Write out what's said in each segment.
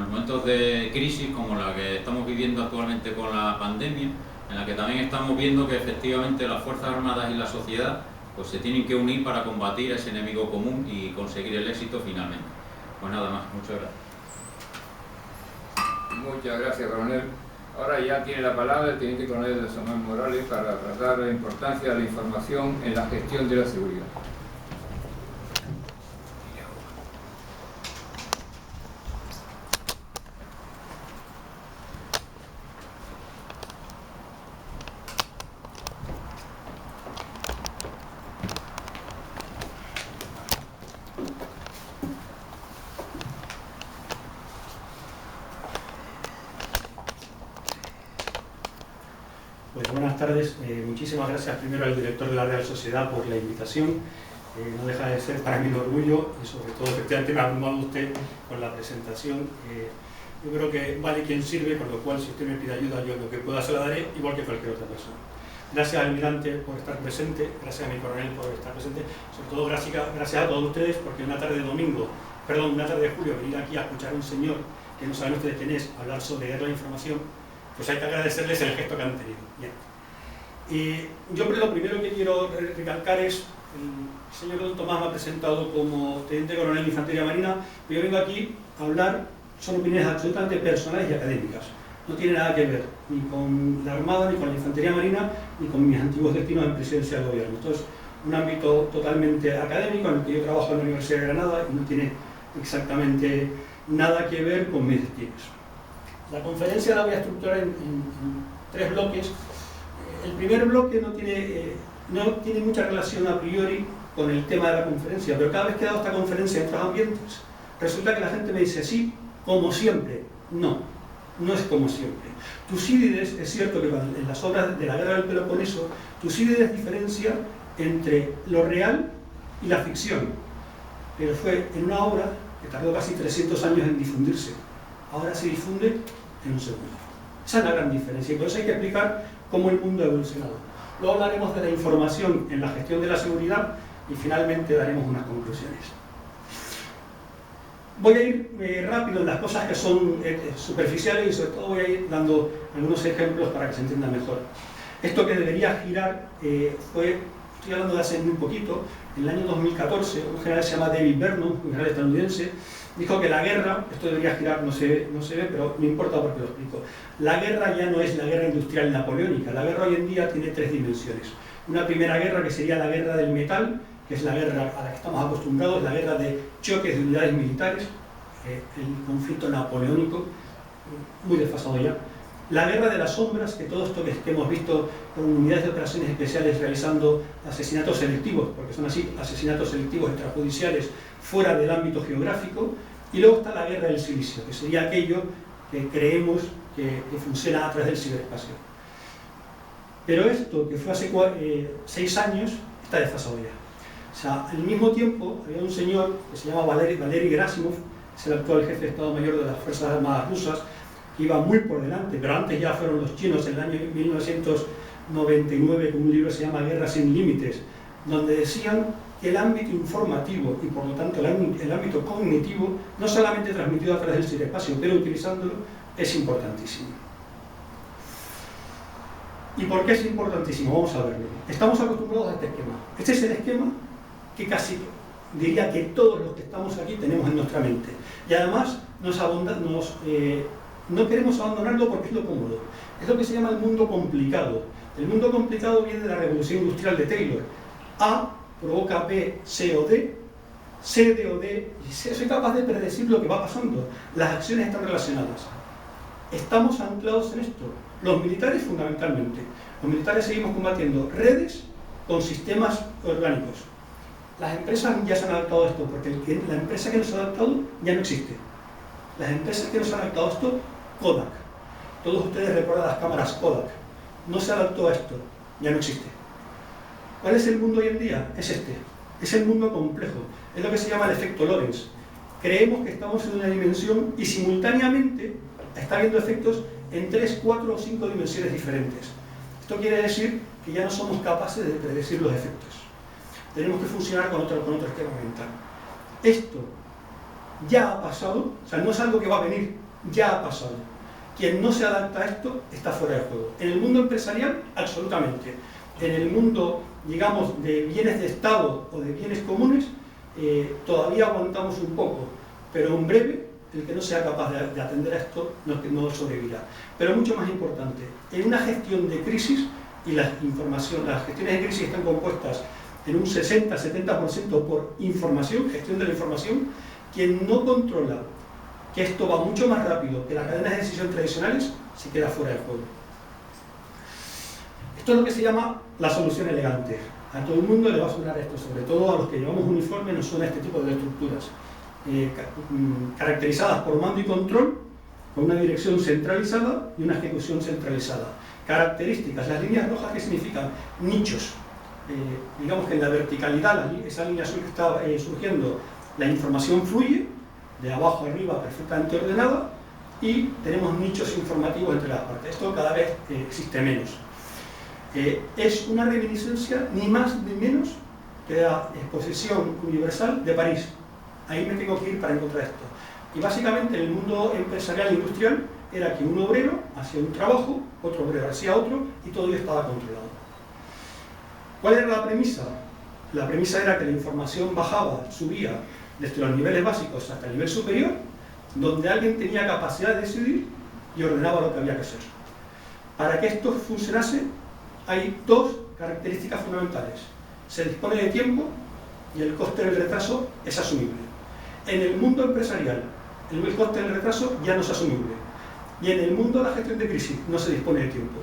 los momentos de crisis como la que estamos viviendo actualmente con la pandemia, en la que también estamos viendo que efectivamente las Fuerzas Armadas y la sociedad pues se tienen que unir para combatir a ese enemigo común y conseguir el éxito finalmente. Pues nada más, muchas gracias. Muchas gracias, coronel. Ahora ya tiene la palabra el teniente coronel Samuel Morales para tratar la importancia de la información en la gestión de la seguridad. Pues buenas tardes, muchísimas gracias primero al director de la Real Sociedad por la invitación. No deja de ser para mí un orgullo y sobre todo efectivamente me ha abrumado usted con la presentación. Yo creo que vale quien sirve, con lo cual si usted me pide ayuda yo lo que pueda se la daré, igual que cualquier otra persona. Gracias al almirante por estar presente, gracias a mi coronel por estar presente, sobre todo gracias a todos ustedes porque una tarde de una tarde de julio, venir aquí a escuchar a un señor que no saben ustedes quién es, hablar sobre guerra de información, pues hay que agradecerles el gesto que han tenido. Bien. Yo lo primero que quiero recalcar es, el señor don Tomás me ha presentado como teniente coronel de Infantería Marina, pero yo vengo aquí a hablar, son opiniones absolutamente personales y académicas. No tiene nada que ver ni con la Armada, ni con la Infantería Marina, ni con mis antiguos destinos en presidencia del gobierno. Esto es un ámbito totalmente académico en el que yo trabajo en la Universidad de Granada y no tiene exactamente nada que ver con mis destinos. La conferencia la voy a estructurar en tres bloques. El primer bloque no tiene mucha relación a priori con el tema de la conferencia, pero cada vez que he dado esta conferencia en otros ambientes, resulta que la gente me dice, sí, como siempre. No, no es como siempre. Tucídides, es cierto que en las obras de la Guerra del Peloponeso, Tucídides diferencia entre lo real y la ficción, pero fue en una obra que tardó casi 300 años en difundirse. Ahora se difunde en un segundo. Esa es la gran diferencia y por eso hay que explicar cómo el mundo ha evolucionado. Luego hablaremos de la información en la gestión de la seguridad y finalmente daremos unas conclusiones. Voy a ir rápido en las cosas que son superficiales y sobre todo voy a ir dando algunos ejemplos para que se entienda mejor. Esto que debería girar estoy hablando de hace muy poquito, en el año 2014, un general se llama David Vernon, un general estadounidense, dijo que la guerra, esto debería girar, no se ve, pero no importa porque lo explico. La guerra ya no es la guerra industrial napoleónica, la guerra hoy en día tiene tres dimensiones. Una primera guerra que sería la guerra del metal, que es la guerra a la que estamos acostumbrados, la guerra de choques de unidades militares, el conflicto napoleónico, muy desfasado ya. La guerra de las sombras, que todo esto que hemos visto con unidades de operaciones especiales realizando asesinatos selectivos, porque son así, asesinatos selectivos extrajudiciales fuera del ámbito geográfico. Y luego está la guerra del silicio, que sería aquello que creemos que funciona a través del ciberespacio. Pero esto, que fue hace 6 años, está desfasado ya. O sea, al mismo tiempo había un señor que se llama Valery Gerasimov, es el actual jefe de Estado Mayor de las Fuerzas Armadas rusas, que iba muy por delante, pero antes ya fueron los chinos en el año 1999 con un libro que se llama Guerra sin Límites, donde decían que el ámbito informativo y por lo tanto el ámbito cognitivo, no solamente transmitido a través del ciberespacio, pero utilizándolo, es importantísimo. ¿Y por qué es importantísimo? Vamos a verlo. Estamos acostumbrados a este esquema. Este es el esquema que casi diría que todos los que estamos aquí tenemos en nuestra mente. Y además no queremos abandonarlo porque es lo cómodo. Es lo que se llama el mundo complicado. El mundo complicado viene de la revolución industrial de Taylor. A provoca B, C o D, C, D o D, y soy capaz de predecir lo que va pasando. Las acciones están relacionadas. Estamos anclados en esto. Los militares fundamentalmente. Los militares seguimos combatiendo redes con sistemas orgánicos. Las empresas ya se han adaptado a esto, porque la empresa que no se ha adaptado ya no existe. Las empresas que no se han adaptado a esto, Kodak. Todos ustedes recuerdan las cámaras Kodak. No se adaptó a esto, ya no existe. ¿Cuál es el mundo hoy en día? Es este. Es el mundo complejo. Es lo que se llama el efecto Lorentz. Creemos que estamos en una dimensión y simultáneamente está habiendo efectos en 3, 4 o 5 dimensiones diferentes. Esto quiere decir que ya no somos capaces de predecir los efectos. Tenemos que funcionar con otro esquema mental. Esto ya ha pasado, o sea, no es algo que va a venir, ya ha pasado. Quien no se adapta a esto está fuera de juego. En el mundo empresarial, absolutamente. En el mundo, digamos, de bienes de Estado o de bienes comunes, todavía aguantamos un poco, pero en breve, el que no sea capaz de atender a esto no sobrevivirá. Pero mucho más importante, en una gestión de crisis, y las gestiones de crisis están compuestas en un 60-70% por información, gestión de la información, quien no controla que esto va mucho más rápido que las cadenas de decisión tradicionales, se queda fuera del juego. Esto es lo que se llama la solución elegante. A todo el mundo le va a sonar esto, sobre todo a los que llevamos uniforme nos suena este tipo de estructuras, caracterizadas por mando y control, con una dirección centralizada y una ejecución centralizada. Características, las líneas rojas, ¿qué significan? Nichos. Digamos que en la verticalidad, esa línea azul que está surgiendo, la información fluye de abajo a arriba perfectamente ordenada y tenemos nichos informativos entre las partes. Esto cada vez existe menos. Es una reminiscencia ni más ni menos que la Exposición Universal de París. Ahí me tengo que ir para encontrar esto. Y básicamente en el mundo empresarial e industrial era que un obrero hacía un trabajo, otro obrero hacía otro y todo ello estaba controlado. ¿Cuál era la premisa? La premisa era que la información bajaba, subía desde los niveles básicos hasta el nivel superior, donde alguien tenía capacidad de decidir y ordenaba lo que había que hacer. Para que esto funcionase, hay dos características fundamentales. Se dispone de tiempo y el coste del retraso es asumible. En el mundo empresarial, el coste del retraso ya no es asumible. Y en el mundo de la gestión de crisis no se dispone de tiempo.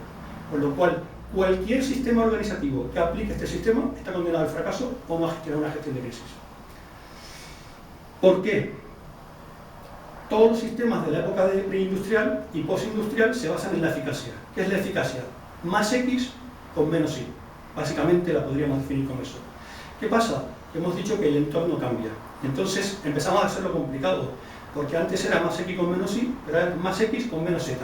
Con lo cual, cualquier sistema organizativo que aplique este sistema está condenado al fracaso o no a gestionar una gestión de crisis. ¿Por qué? Todos los sistemas de la época de preindustrial y postindustrial se basan en la eficacia. ¿Qué es la eficacia? Más X con menos Y. Básicamente la podríamos definir como eso. ¿Qué pasa? Hemos dicho que el entorno cambia. Entonces empezamos a hacerlo complicado, porque antes era más X con menos Y, pero ahora es más X con menos Z.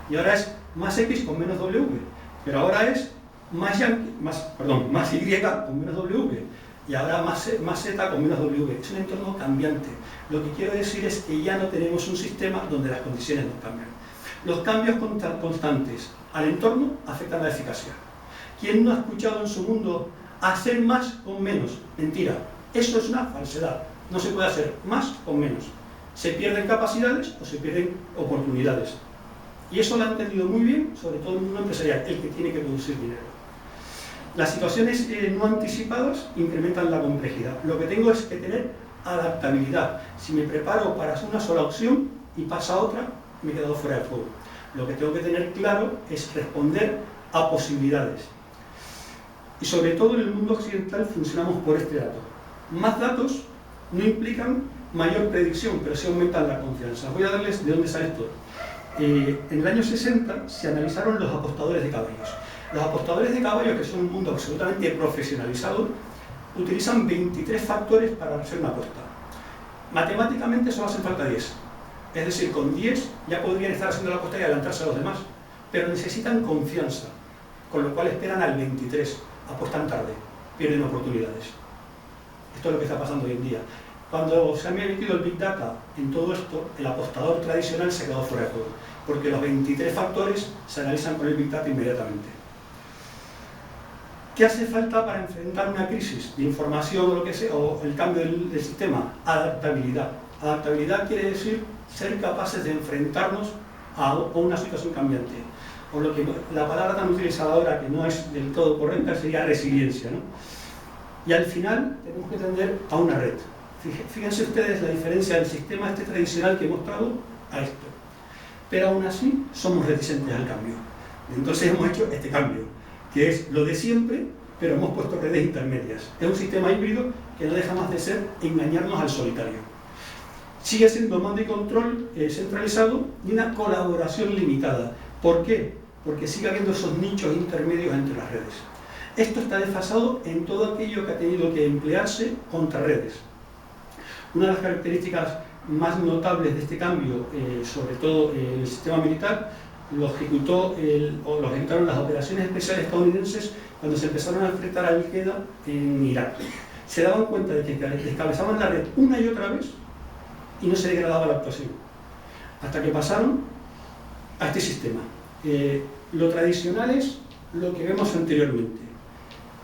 Y ahora es más X con menos W. Pero ahora es más Y con menos W. Y ahora más Z con menos W. Es un entorno cambiante. Lo que quiero decir es que ya no tenemos un sistema donde las condiciones no cambian. Los cambios constantes al entorno afectan a la eficacia. ¿Quién no ha escuchado en su mundo hacer más con menos? Mentira. Eso es una falsedad. No se puede hacer más con menos. Se pierden capacidades o se pierden oportunidades. Y eso lo ha entendido muy bien, sobre todo el mundo empresarial, el que tiene que producir dinero. Las situaciones no anticipadas incrementan la complejidad. Lo que tengo es que tener adaptabilidad. Si me preparo para hacer una sola opción y pasa otra, me he quedado fuera del juego. Lo que tengo que tener claro es responder a posibilidades. Y sobre todo en el mundo occidental funcionamos por este dato. Más datos no implican mayor predicción, pero sí aumentan la confianza. Voy a darles de dónde sale esto. En el año 60 se analizaron los apostadores de caballos. Los apostadores de caballos, que son un mundo absolutamente profesionalizado, utilizan 23 factores para hacer una apuesta. Matemáticamente solo hacen falta 10. Es decir, con 10 ya podrían estar haciendo la apuesta y adelantarse a los demás. Pero necesitan confianza, con lo cual esperan al 23. Apuestan tarde, pierden oportunidades. Esto es lo que está pasando hoy en día. Cuando se ha metido el Big Data en todo esto, el apostador tradicional se ha quedado fuera de juego, porque los 23 factores se analizan con el Big Data inmediatamente. ¿Qué hace falta para enfrentar una crisis de información o lo que sea, o el cambio del sistema? Adaptabilidad. Adaptabilidad quiere decir ser capaces de enfrentarnos a una situación cambiante. O lo que la palabra tan utilizada ahora, que no es del todo correcta, sería resiliencia, ¿no? Y al final tenemos que tender a una red. Fíjense ustedes la diferencia del sistema tradicional que he mostrado a esto. Pero aún así somos reticentes al cambio. Entonces hemos hecho este cambio, que es lo de siempre, pero hemos puesto redes intermedias. Es un sistema híbrido que no deja más de ser engañarnos al solitario. Sigue siendo mando y control centralizado y una colaboración limitada. ¿Por qué? Porque sigue habiendo esos nichos intermedios entre las redes. Esto está desfasado en todo aquello que ha tenido que emplearse contra redes. Una de las características más notables de este cambio, sobre todo en el sistema militar, lo ejecutaron las operaciones especiales estadounidenses cuando se empezaron a enfrentar a Al-Qaeda en Irak. Se daban cuenta de que descabezaban la red una y otra vez y no se degradaba la actuación. hasta que pasaron a este sistema. Lo tradicional es lo que vemos anteriormente.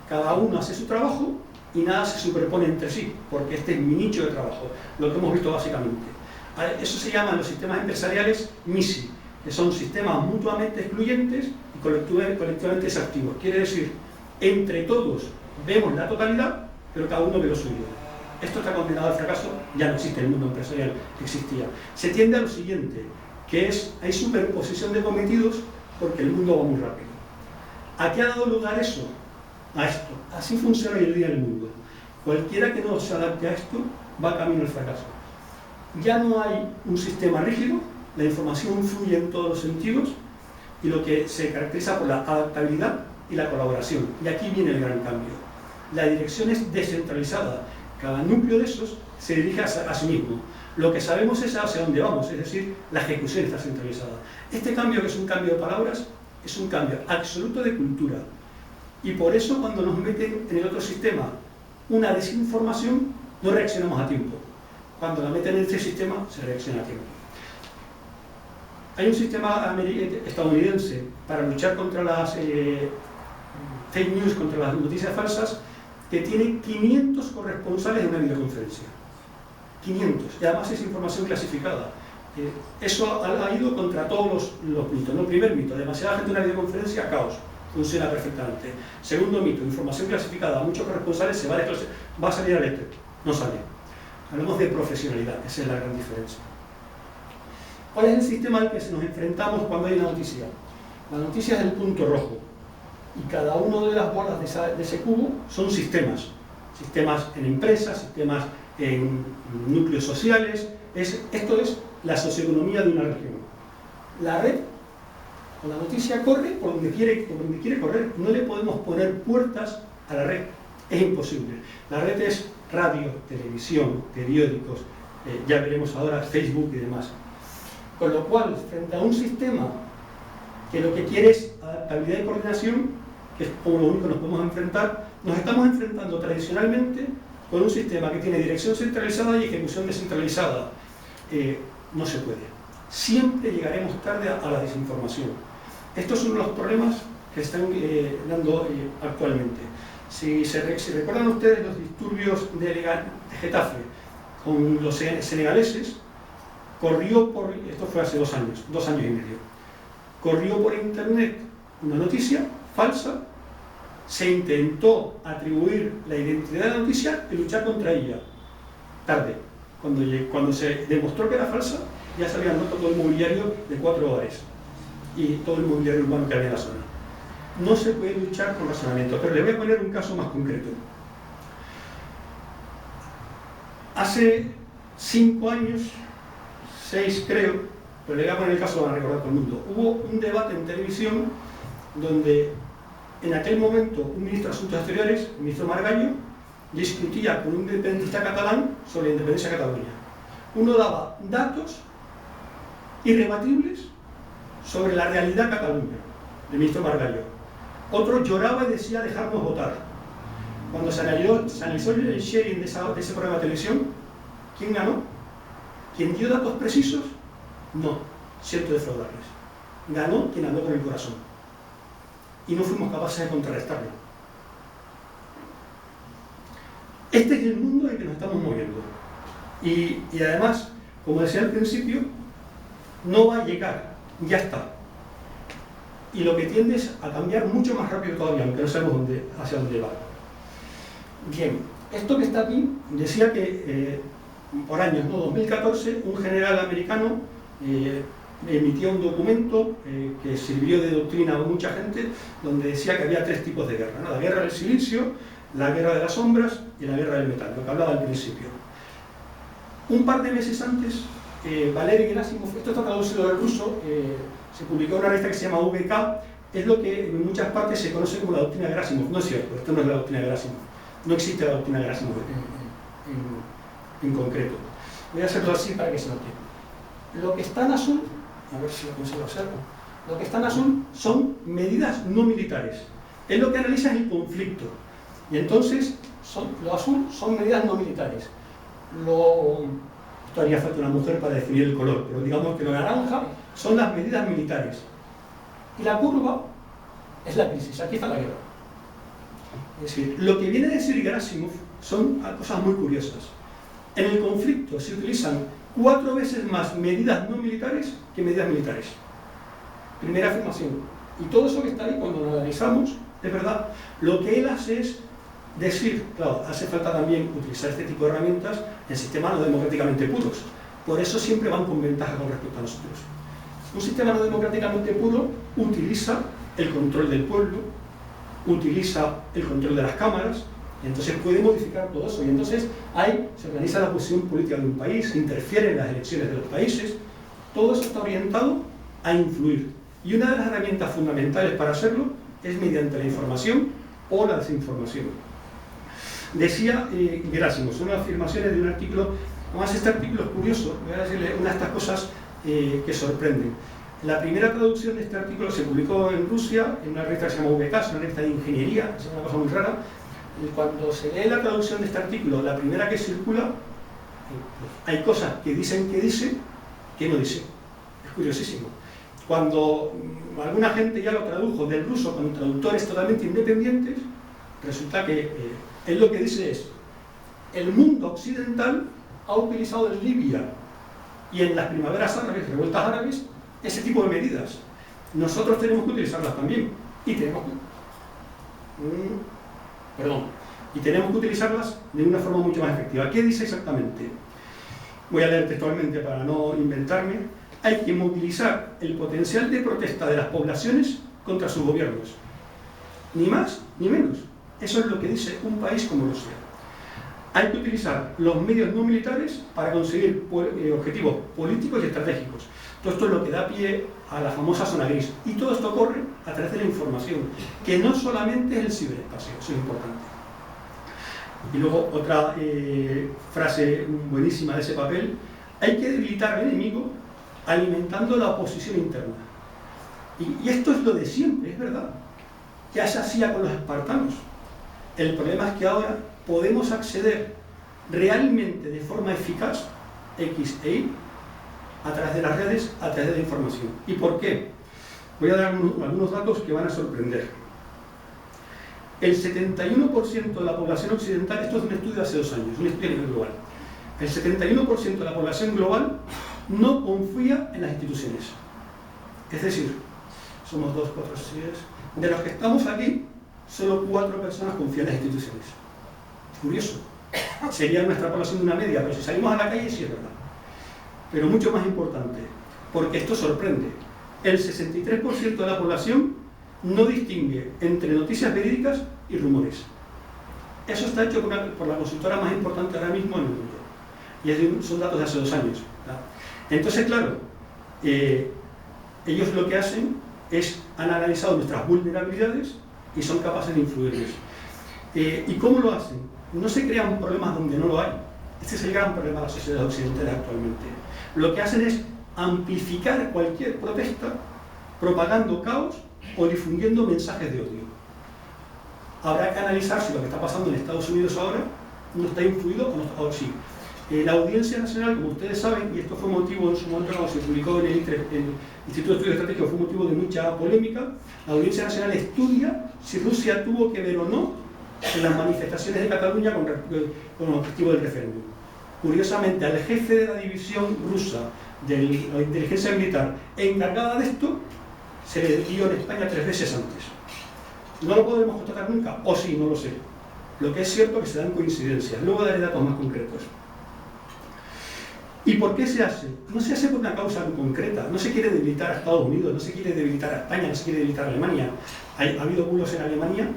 Cada uno hace su trabajo y nada se superpone entre sí, porque este es mi nicho de trabajo, lo que hemos visto básicamente. Eso se llama en los sistemas empresariales MISI, que son sistemas mutuamente excluyentes y colectivamente desactivos. Quiere decir, entre todos vemos la totalidad, pero cada uno ve lo suyo. Esto está condenado al fracaso, ya no existe en el mundo empresarial, existía. Se tiende a lo siguiente, que es, hay superposición de cometidos porque el mundo va muy rápido. ¿A qué ha dado lugar eso? A esto. Así funciona hoy en día el mundo. Cualquiera que no se adapte a esto va camino al fracaso. Ya no hay un sistema rígido, la información fluye en todos los sentidos y lo que se caracteriza por la adaptabilidad y la colaboración. Y aquí viene el gran cambio. La dirección es descentralizada. Cada núcleo de esos se dirige a sí mismo. Lo que sabemos es hacia dónde vamos, es decir, la ejecución está centralizada. Este cambio, que es un cambio de palabras, es un cambio absoluto de cultura. Y por eso cuando nos meten en el otro sistema una desinformación, no reaccionamos a tiempo. Cuando la meten en este sistema, se reacciona a tiempo. Hay un sistema estadounidense para luchar contra las fake news, contra las noticias falsas, que tiene 500 corresponsales en una videoconferencia. 500. Y además es información clasificada. Eso ha ido contra todos los mitos. ¿No? Primer mito, demasiada gente en una videoconferencia, caos. Funciona perfectamente. Segundo mito, información clasificada. Muchos corresponsales va a salir al éter. No sale. Hablamos de profesionalidad, esa es la gran diferencia. ¿Cuál es el sistema al que nos enfrentamos cuando hay una noticia? La noticia es el punto rojo. Y cada una de las bolas de ese cubo son sistemas. Sistemas en empresas, sistemas en núcleos sociales. Esto es la socioeconomía de una región. La red, con la noticia, corre por donde quiere correr. No le podemos poner puertas a la red. Es imposible. La red es radio, televisión, periódicos, ya veremos ahora Facebook y demás. Con lo cual, frente a un sistema que lo que quiere es adaptabilidad y coordinación, que es como lo único que nos podemos enfrentar, nos estamos enfrentando tradicionalmente con un sistema que tiene dirección centralizada y ejecución descentralizada. No se puede. Siempre llegaremos tarde a la desinformación. Estos son los problemas que están dando actualmente. Si recuerdan ustedes los disturbios de Getafe con los senegaleses, esto fue hace 2 años y medio, corrió por internet una noticia falsa, se intentó atribuir la identidad de la noticia y luchar contra ella. Tarde. Cuando se demostró que era falsa, ya se habían roto todo el mobiliario de 4 hogares y todo el mobiliario urbano que había en la zona. No se puede luchar con razonamiento, pero le voy a poner un caso más concreto. Hace 5 años, 6 creo, pero le voy a poner el caso para recordar todo el mundo. Hubo un debate en televisión donde en aquel momento un ministro de Asuntos Exteriores, el ministro Margallo, discutía con un independentista catalán sobre la independencia de Cataluña. Uno daba datos irrebatibles sobre la realidad de Cataluña, el ministro Margallo. Otro lloraba y decía dejarnos votar. Cuando se analizó el sharing de ese programa de televisión, ¿quién ganó? ¿Quién dio datos precisos? No, siento defraudarles. Ganó quien habló con el corazón. Y no fuimos capaces de contrarrestarlo. Este es el mundo en el que nos estamos moviendo. Y además, como decía al principio, no va a llegar, ya está. Y lo que tiende es a cambiar mucho más rápido todavía, aunque no sabemos hacia dónde va. Bien, esto que está aquí decía que por años, ¿no? 2014, un general americano emitió un documento que sirvió de doctrina a mucha gente, donde decía que había 3 tipos de guerra, ¿no? La guerra del silicio, la guerra de las sombras y la guerra del metal, lo que hablaba al principio. Un par de meses antes, Valery Gerasimov, esto está traducido del ruso, se publicó en una revista que se llama VK, es lo que en muchas partes se conoce como la doctrina Gerasimov. No es cierto, esto no es la doctrina Gerasimov. No existe la doctrina Gerasimov en concreto. Voy a hacerlo así para que se note. Lo que está en azul, a ver si lo consigo hacer, lo que está en azul son medidas no militares. Es lo que analiza el conflicto. Y entonces, lo azul son medidas no militares. Esto Esto haría falta una mujer para definir el color, pero digamos que lo naranja son las medidas militares. Y la curva es la crisis, aquí está la guerra. Es decir, lo que viene a decir Gerasimov son cosas muy curiosas. En el conflicto se utilizan 4 veces más medidas no militares que medidas militares. Primera afirmación. Y todo eso que está ahí, cuando lo analizamos, es verdad. Lo que él hace es decir, claro, hace falta también utilizar este tipo de herramientas en sistemas no democráticamente puros. Por eso siempre van con ventaja con respecto a nosotros. Un sistema no democráticamente puro utiliza el control del pueblo, utiliza el control de las cámaras, y entonces puede modificar todo eso. Y entonces se organiza la posición política de un país, se interfiere en las elecciones de los países. Todo eso está orientado a influir. Y una de las herramientas fundamentales para hacerlo es mediante la información o la desinformación. Decía Gerasimov, son unas afirmaciones de un artículo. Además, este artículo es curioso, voy a decirle una de estas cosas que sorprenden. La primera traducción de este artículo se publicó en Rusia, en una revista que se llama VK, es una revista de ingeniería, es una cosa muy rara. Y cuando se lee la traducción de este artículo, la primera que circula, hay cosas que dicen que dice, que no dice. Es curiosísimo. Cuando alguna gente ya lo tradujo del ruso con traductores totalmente independientes, resulta que él lo que dice es: el mundo occidental ha utilizado en Libia y en las primaveras árabes, revueltas árabes, ese tipo de medidas. Nosotros tenemos que utilizarlas también. Y tenemos que utilizarlas de una forma mucho más efectiva. ¿Qué dice exactamente? Voy a leer textualmente para no inventarme. Hay que movilizar el potencial de protesta de las poblaciones contra sus gobiernos. Ni más ni menos. Eso es lo que dice un país como Rusia. Hay que utilizar los medios no militares para conseguir objetivos políticos y estratégicos. Todo esto es lo que da pie a la famosa zona gris. Y todo esto ocurre a través de la información, que no solamente es el ciberespacio, eso es importante. Y luego otra frase buenísima de ese papel: hay que debilitar al enemigo alimentando la oposición interna. Y esto es lo de siempre, es verdad. Ya se hacía con los espartanos. El problema es que ahora podemos acceder realmente de forma eficaz, X e Y, a través de las redes, a través de la información. ¿Y por qué? Voy a dar algunos datos que van a sorprender. El 71% de la población occidental, esto es un estudio de hace 2 años, un estudio a nivel global, el 71% de la población global no confía en las instituciones. Es decir, somos 2, 4, 6, de los que estamos aquí, solo 4 personas confían en las instituciones. Curioso. Sería una extrapolación de una media, pero si salimos a la calle sí es verdad. Pero mucho más importante, porque esto sorprende. El 63% de la población no distingue entre noticias verídicas y rumores. Eso está hecho por la consultora más importante ahora mismo en el mundo. Y son datos de hace 2 años. ¿Verdad? Entonces, claro, ellos lo que hacen es, han analizado nuestras vulnerabilidades y son capaces de influirles. ¿Y cómo lo hacen? No se crean problemas donde no lo hay. Este es el gran problema de las sociedades occidentales actualmente. Lo que hacen es amplificar cualquier protesta propagando caos o difundiendo mensajes de odio. Habrá que analizar si lo que está pasando en Estados Unidos ahora no está influido o no está, sí. La Audiencia Nacional, como ustedes saben, y esto fue motivo en su momento cuando se publicó en el Instituto de Estudios Estratégicos, fue motivo de mucha polémica. La Audiencia Nacional estudia si Rusia tuvo que ver o no en las manifestaciones de Cataluña con el objetivo del referéndum. Curiosamente, al jefe de la división rusa de la inteligencia militar encargada de esto, se le dio en España 3 veces antes. No lo podremos constatar nunca, o sí, no lo sé. Lo que es cierto es que se dan coincidencias. Luego daré datos más concretos. ¿Y por qué se hace? No se hace por una causa concreta. No se quiere debilitar a Estados Unidos, no se quiere debilitar a España, no se quiere debilitar a Alemania. Ha habido bulos en Alemania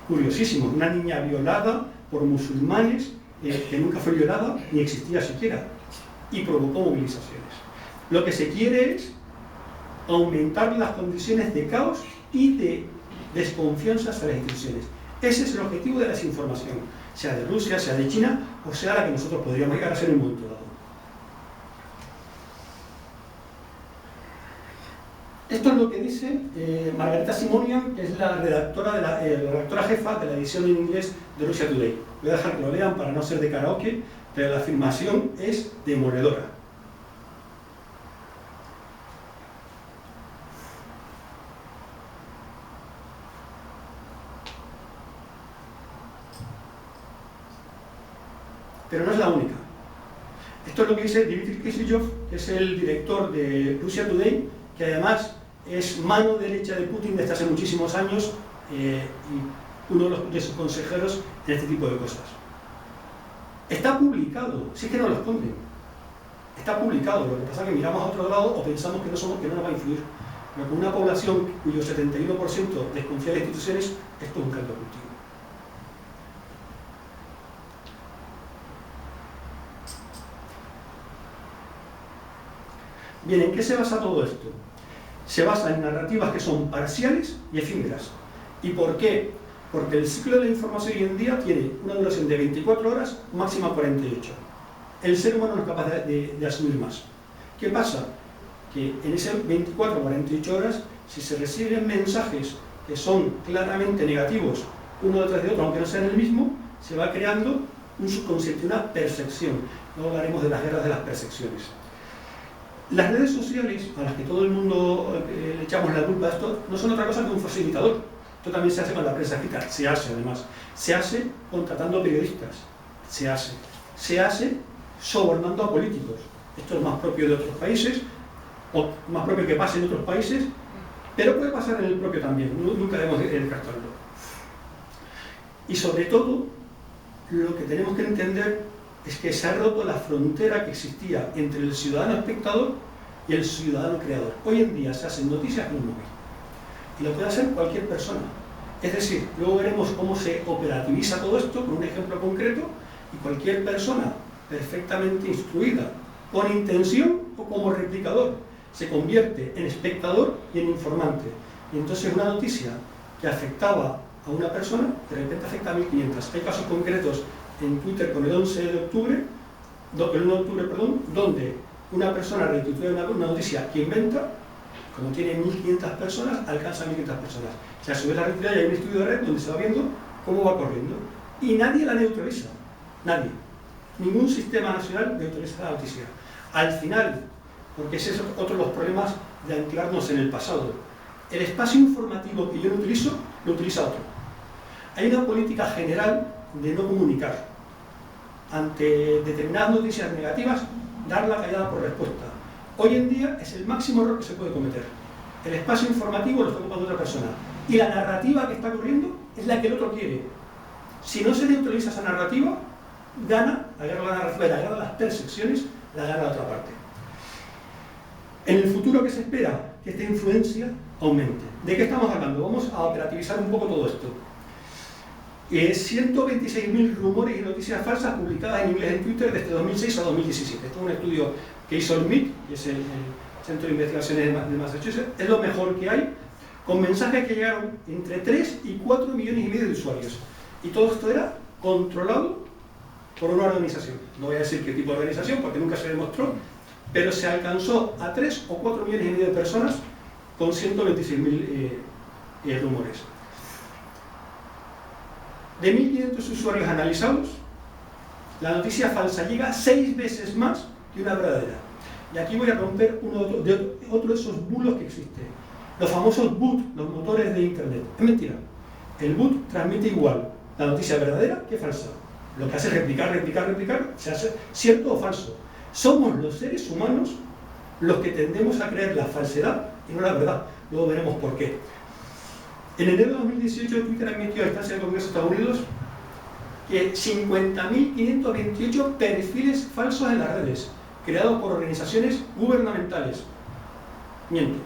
curiosísimos. Una niña violada por musulmanes, que nunca fue violada, ni existía siquiera, y provocó movilizaciones. Lo que se quiere es aumentar las condiciones de caos y de desconfianza hacia las instituciones. Ese es el objetivo de la desinformación, sea de Rusia, sea de China, o sea la que nosotros podríamos llegar a ser en un momento dado. Esto es lo que dice Margarita Simonian, que es la redactora jefa de la edición en inglés de Russia Today. Voy a dejar que lo lean para no ser de karaoke, pero la afirmación es demoledora. Pero no es la única. Esto es lo que dice Dmitry Kislyak, que es el director de Russia Today, que además es mano derecha de Putin desde hace muchísimos años y uno de sus consejeros en este tipo de cosas. Está publicado, si es que no lo esconden. Está publicado, lo que pasa es que miramos a otro lado o pensamos que no nos va a influir. Pero con una población cuyo 71% desconfía de instituciones, esto es un caldo de cultivo. Bien, ¿en qué se basa todo esto? Se basa en narrativas que son parciales y efímeras. ¿Y por qué? Porque el ciclo de la información hoy en día tiene una duración de 24 horas, máxima 48. El ser humano no es capaz de asumir más. ¿Qué pasa? Que en esas 24 o 48 horas, si se reciben mensajes que son claramente negativos, uno detrás de otro, aunque no sean el mismo, se va creando un subconsciente, una percepción. Luego hablaremos de las guerras de las percepciones. Las redes sociales, a las que todo el mundo le echamos la culpa a esto, no son otra cosa que un facilitador. Esto también se hace con la prensa escrita, se hace además. Se hace contratando periodistas, se hace sobornando a políticos. Esto es más propio de otros países, o más propio que pase en otros países, pero puede pasar en el propio también, nunca debemos descartarlo. Y sobre todo, lo que tenemos que entender es que se ha roto la frontera que existía entre el ciudadano espectador y el ciudadano creador. Hoy en día se hacen noticias con un móvil y lo puede hacer cualquier persona. Es decir, luego veremos cómo se operativiza todo esto con un ejemplo concreto y cualquier persona perfectamente instruida, con intención o como replicador, se convierte en espectador y en informante. Y entonces una noticia que afectaba a una persona, de repente afecta a 1.500. Hay casos concretos en Twitter con el 11 de octubre, el 1 de octubre, perdón, donde una persona retuitea una noticia que inventa, como tiene 1.500 personas, alcanza a 1.500 personas. O sea, a su vez la retuitea y hay un estudio de red donde se va viendo cómo va corriendo. Y nadie la neutraliza, nadie. Ningún sistema nacional neutraliza la noticia. Al final, porque ese es otro de los problemas de anclarnos en el pasado, el espacio informativo que yo no utilizo, lo utiliza otro. Hay una política general de no comunicar. Ante determinadas noticias negativas, dar la callada por respuesta. Hoy en día es el máximo error que se puede cometer. El espacio informativo lo está ocupando otra persona. Y la narrativa que está corriendo es la que el otro quiere. Si no se neutraliza esa narrativa, gana la guerra de la narrativa y la guerra de las percepciones, la gana la otra parte. En el futuro, ¿qué se espera? Que esta influencia aumente. ¿De qué estamos hablando? Vamos a operativizar un poco todo esto. 126.000 rumores y noticias falsas publicadas en inglés en Twitter desde 2006 a 2017. Esto es un estudio que hizo el MIT, que es el Centro de Investigaciones de Massachusetts. Es lo mejor que hay, con mensajes que llegaron entre 3 y 4 millones y medio de usuarios. Y todo esto era controlado por una organización. No voy a decir qué tipo de organización, porque nunca se demostró, pero se alcanzó a 3 o 4 millones y medio de personas con 126.000 rumores. De 1.500 usuarios analizados, la noticia falsa llega 6 veces más que una verdadera. Y aquí voy a romper otro de esos bulos que existe. Los famosos boot, los motores de internet. Es mentira. El boot transmite igual la noticia verdadera que falsa. Lo que hace es replicar, se hace cierto o falso. Somos los seres humanos los que tendemos a creer la falsedad y no la verdad. Luego veremos por qué. En enero de 2018, Twitter admitió a instancia del Congreso de Estados Unidos que 50.528 perfiles falsos en las redes, creados por organizaciones gubernamentales. Miento,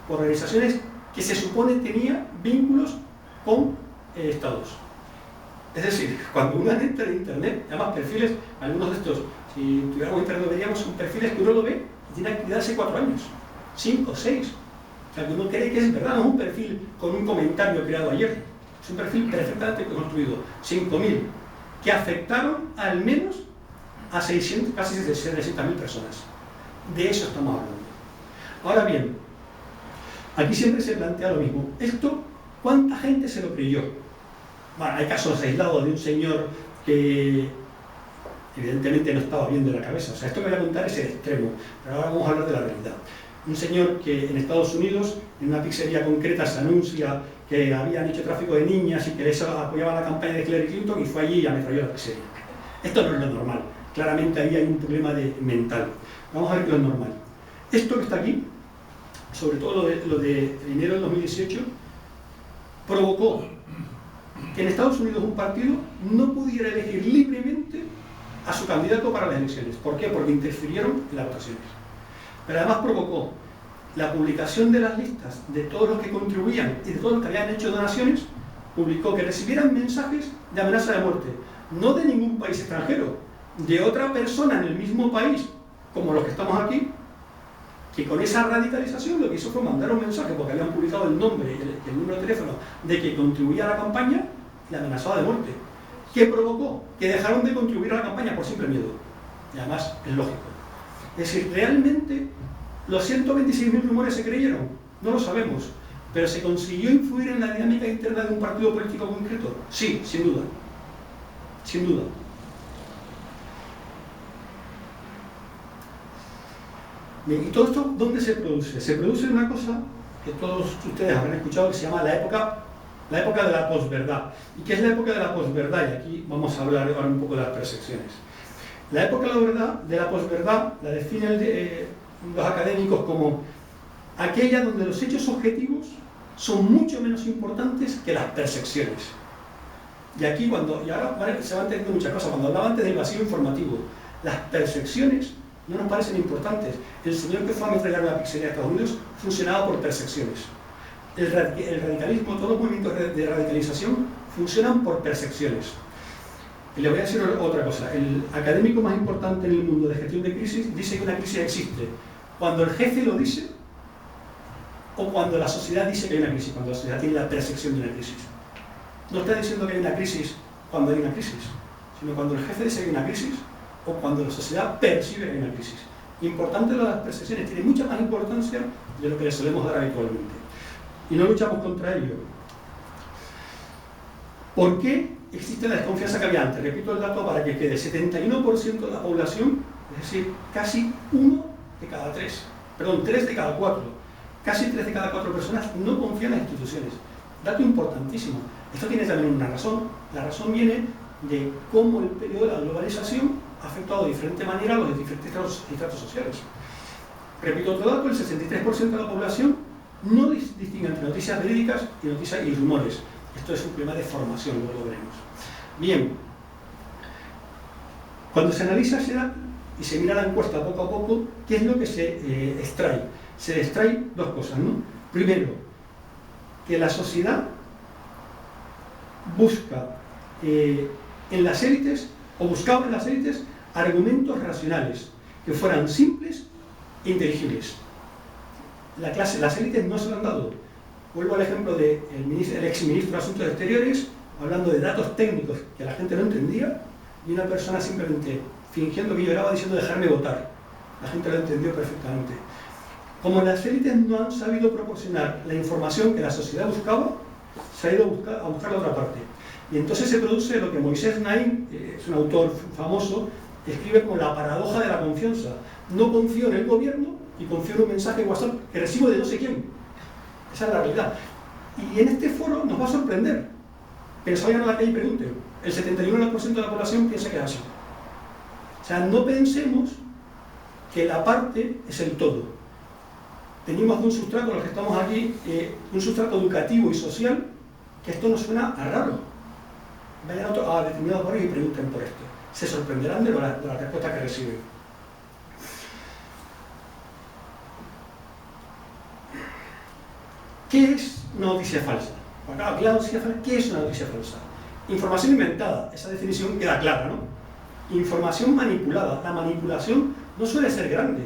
por organizaciones que se supone tenían vínculos con estados. Es decir, cuando uno entra en internet, además perfiles, algunos de estos, si tuviéramos internet veríamos, son perfiles que uno lo ve y tiene actividad hace 4 años, 5, 6. O sea, que uno cree que es verdad, no es un perfil con un comentario creado ayer, es un perfil perfectamente construido, 5.000, que afectaron al menos a 600, casi 700.000 personas. De eso estamos hablando. Ahora bien, aquí siempre se plantea lo mismo. Esto, ¿cuánta gente se lo creyó? Bueno, hay casos aislados de un señor que evidentemente no estaba bien de la cabeza. O sea, esto que voy a contar es el extremo, pero ahora vamos a hablar de la realidad. Un señor que en Estados Unidos, en una pizzería concreta, se anuncia que habían hecho tráfico de niñas y que eso apoyaba la campaña de Hillary Clinton, y fue allí y ametralló la pizzería. Esto no es lo normal. Claramente ahí hay un problema mental. Vamos a ver qué es normal. Esto que está aquí, sobre todo lo de enero del 2018, provocó que en Estados Unidos un partido no pudiera elegir libremente a su candidato para las elecciones. ¿Por qué? Porque interfirieron en las votaciones. Pero además provocó la publicación de las listas de todos los que contribuían y de todos los que habían hecho donaciones, publicó que recibieran mensajes de amenaza de muerte, no de ningún país extranjero, de otra persona en el mismo país, como los que estamos aquí, que con esa radicalización lo que hizo fue mandar un mensaje, porque habían publicado el nombre y el número de teléfono de que contribuía a la campaña y la amenazaba de muerte. ¿Qué provocó? Que dejaron de contribuir a la campaña por simple miedo. Y además es lógico. Es decir, ¿realmente los 126.000 rumores se creyeron? No lo sabemos. ¿Pero se consiguió influir en la dinámica interna de un partido político concreto? Sí, sin duda. Sin duda. Bien, ¿y todo esto dónde se produce? Se produce en una cosa que todos ustedes habrán escuchado, que se llama la época de la posverdad. ¿Y qué es la época de la posverdad? Y aquí vamos a hablar ahora un poco de las percepciones. La época de la posverdad la definen los académicos como aquella donde los hechos objetivos son mucho menos importantes que las percepciones. Y aquí y ahora se van entendiendo muchas cosas. Cuando hablaba antes del vacío informativo, las percepciones no nos parecen importantes. El señor que fue a ametrallar la pizzería de Estados Unidos funcionaba por percepciones. El radicalismo, todos los movimientos de radicalización funcionan por percepciones. Y les voy a decir otra cosa. El académico más importante en el mundo de gestión de crisis dice que una crisis existe cuando el jefe lo dice o cuando la sociedad dice que hay una crisis, cuando la sociedad tiene la percepción de una crisis. No está diciendo que hay una crisis cuando hay una crisis, sino cuando el jefe dice que hay una crisis o cuando la sociedad percibe que hay una crisis. Importante las percepciones, tiene mucha más importancia de lo que le solemos dar habitualmente. Y no luchamos contra ello. ¿Por qué existe la desconfianza que había antes? Repito el dato para que quede: 71% de la población, es decir, casi 3 de cada 4, casi 3 de cada 4 personas no confían en las instituciones. Dato importantísimo. Esto tiene también una razón. La razón viene de cómo el periodo de la globalización ha afectado de diferente manera a los diferentes estratos sociales. Repito otro dato: el 63% de la población no distingue entre noticias verídicas y rumores. Esto es un problema de formación, luego lo veremos. Bien, cuando se analiza y se mira la encuesta poco a poco, ¿qué es lo que se extrae? Se extraen dos cosas, ¿no? Primero, que la sociedad busca en las élites, o buscaba en las élites, argumentos racionales, que fueran simples e inteligibles. Las élites no se lo han dado. Vuelvo al ejemplo del exministro de Asuntos Exteriores, hablando de datos técnicos que la gente no entendía, y una persona simplemente fingiendo que lloraba diciendo dejarme votar. La gente lo entendió perfectamente. Como las élites no han sabido proporcionar la información que la sociedad buscaba, se ha ido a buscar la otra parte. Y entonces se produce lo que Moisés Naim, es un autor famoso, escribe como la paradoja de la confianza. No confío en el gobierno y confío en un mensaje de WhatsApp que recibo de no sé quién. Esa es la realidad. Y en este foro nos va a sorprender. Pero vayan a la calle y pregunten. El 71% de la población piensa que es así. O sea, no pensemos que la parte es el todo. Venimos de un sustrato, los que estamos aquí, un sustrato educativo y social, que esto nos suena a raro. Vayan a determinados barrios y pregunten por esto. Se sorprenderán de la respuesta que reciben. ¿Qué es una noticia falsa? ¿Qué es una noticia falsa? Información inventada, esa definición queda clara, ¿no? Información manipulada. La manipulación no suele ser grande.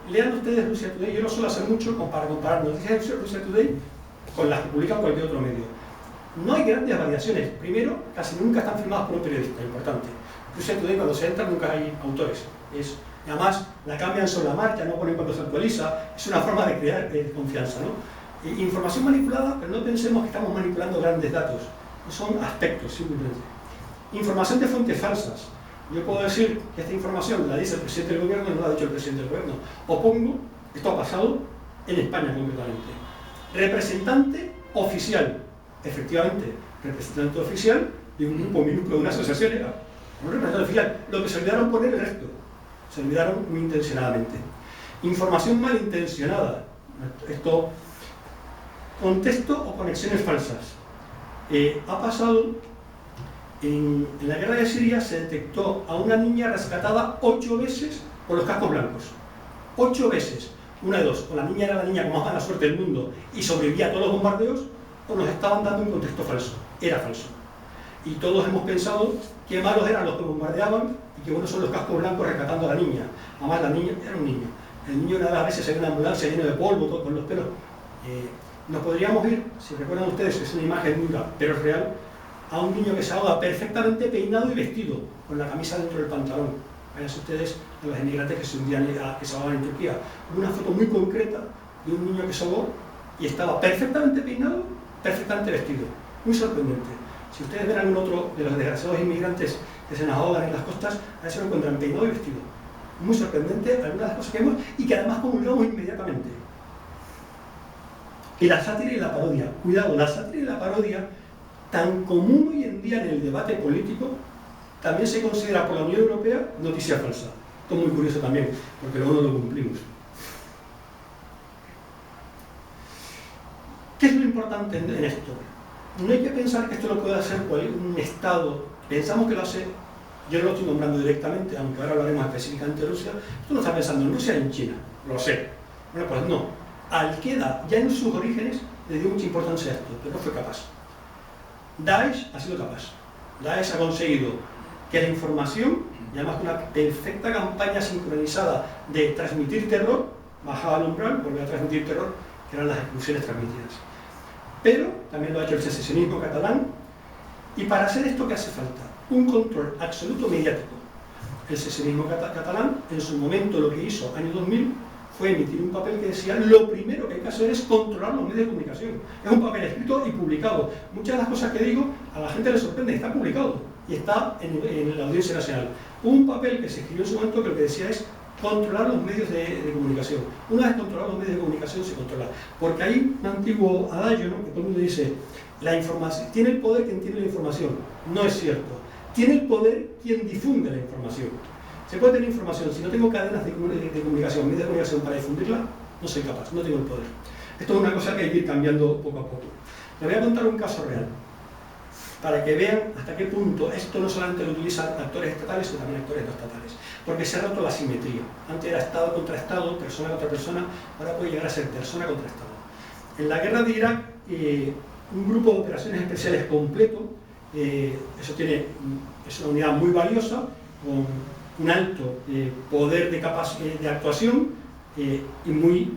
Lean ustedes Russia Today, yo no suelo hacer mucho para comparar noticias de Russia Today con las que publican cualquier otro medio. No hay grandes variaciones. Primero, casi nunca están firmadas por un periodista, importante. Russia Today, cuando se entra, nunca hay autores. Además, la cambian sobre la marcha, no ponen cuando se actualiza. Es una forma de crear confianza, ¿no? Información manipulada, pero no pensemos que estamos manipulando grandes datos. Son aspectos, simplemente. Información de fuentes falsas. Yo puedo decir que esta información la dice el presidente del gobierno y no la ha dicho el presidente del gobierno. O pongo, esto ha pasado en España concretamente, representante oficial, efectivamente, representante oficial de un grupo minúsculo de una asociación era un representante oficial. Lo que se olvidaron poner el resto, se olvidaron muy intencionadamente. Información malintencionada, esto, contexto o conexiones falsas. Ha pasado en la guerra de Siria, se detectó a una niña rescatada 8 veces por los cascos blancos. 8 veces. Una de dos, o la niña era la niña con más mala suerte del mundo y sobrevivía a todos los bombardeos, o nos estaban dando un contexto falso. Era falso. Y todos hemos pensado que malos eran los que bombardeaban y que buenos son los cascos blancos rescatando a la niña. Además, la niña era un niño. El niño nada, a veces se ve en una ambulancia lleno de polvo, todo con los pelos. Nos podríamos ir, si recuerdan ustedes, es una imagen dura, pero es real, a un niño que se ahoga perfectamente peinado y vestido, con la camisa dentro del pantalón. Váyanse ustedes a los inmigrantes que se hundían, que se ahogaban en Turquía. Una foto muy concreta de un niño que se ahogó y estaba perfectamente peinado, perfectamente vestido. Muy sorprendente. Si ustedes ven algún otro de los desgraciados inmigrantes que se nos ahogan en las costas, a veces lo encuentran peinado y vestido. Muy sorprendente algunas de las cosas que vemos y que además comulgamos inmediatamente. Y la sátira y la parodia. Cuidado, la sátira y la parodia, tan común hoy en día en el debate político, también se considera por la Unión Europea noticia falsa. Esto es muy curioso también, porque luego no lo cumplimos. ¿Qué es lo importante en esto? No hay que pensar que esto lo puede hacer un Estado. Pensamos que lo hace, yo no lo estoy nombrando directamente, aunque ahora hablaremos específicamente de Rusia. Esto no está pensando en Rusia y en China, lo sé. Bueno, pues no. Al-Qaeda, ya en sus orígenes, le dio mucha importancia a esto, pero no fue capaz. Daesh ha sido capaz. Daesh ha conseguido que la información, y además con una perfecta campaña sincronizada de transmitir terror, bajaba al umbral, volvía a transmitir terror, que eran las expulsiones transmitidas. Pero también lo ha hecho el secesionismo catalán, y para hacer esto, ¿qué hace falta? Un control absoluto mediático. El secesionismo catalán, en su momento, lo que hizo, año 2000, fue emitir un papel que decía lo primero que hay que hacer es controlar los medios de comunicación. Es un papel escrito y publicado. Muchas de las cosas que digo a la gente le sorprende, está publicado y está en la Audiencia Nacional. Un papel que se escribió en su momento que lo que decía es controlar los medios de comunicación. Una vez controlados los medios de comunicación se controla. Porque hay un antiguo adagio, ¿no?, que todo el mundo dice, la información, tiene el poder quien tiene la información. No es cierto. Tiene el poder quien difunde la información. Se puede tener información, si no tengo cadenas de comunicación, medios de comunicación para difundirla, no soy capaz, no tengo el poder. Esto es una cosa que hay que ir cambiando poco a poco. Les voy a contar un caso real, para que vean hasta qué punto esto no solamente lo utilizan actores estatales, sino también actores no estatales. Porque se ha roto la simetría. Antes era Estado contra Estado, persona contra persona, ahora puede llegar a ser persona contra Estado. En la guerra de Irak, un grupo de operaciones especiales completo, es una unidad muy valiosa, con un alto poder de actuación y muy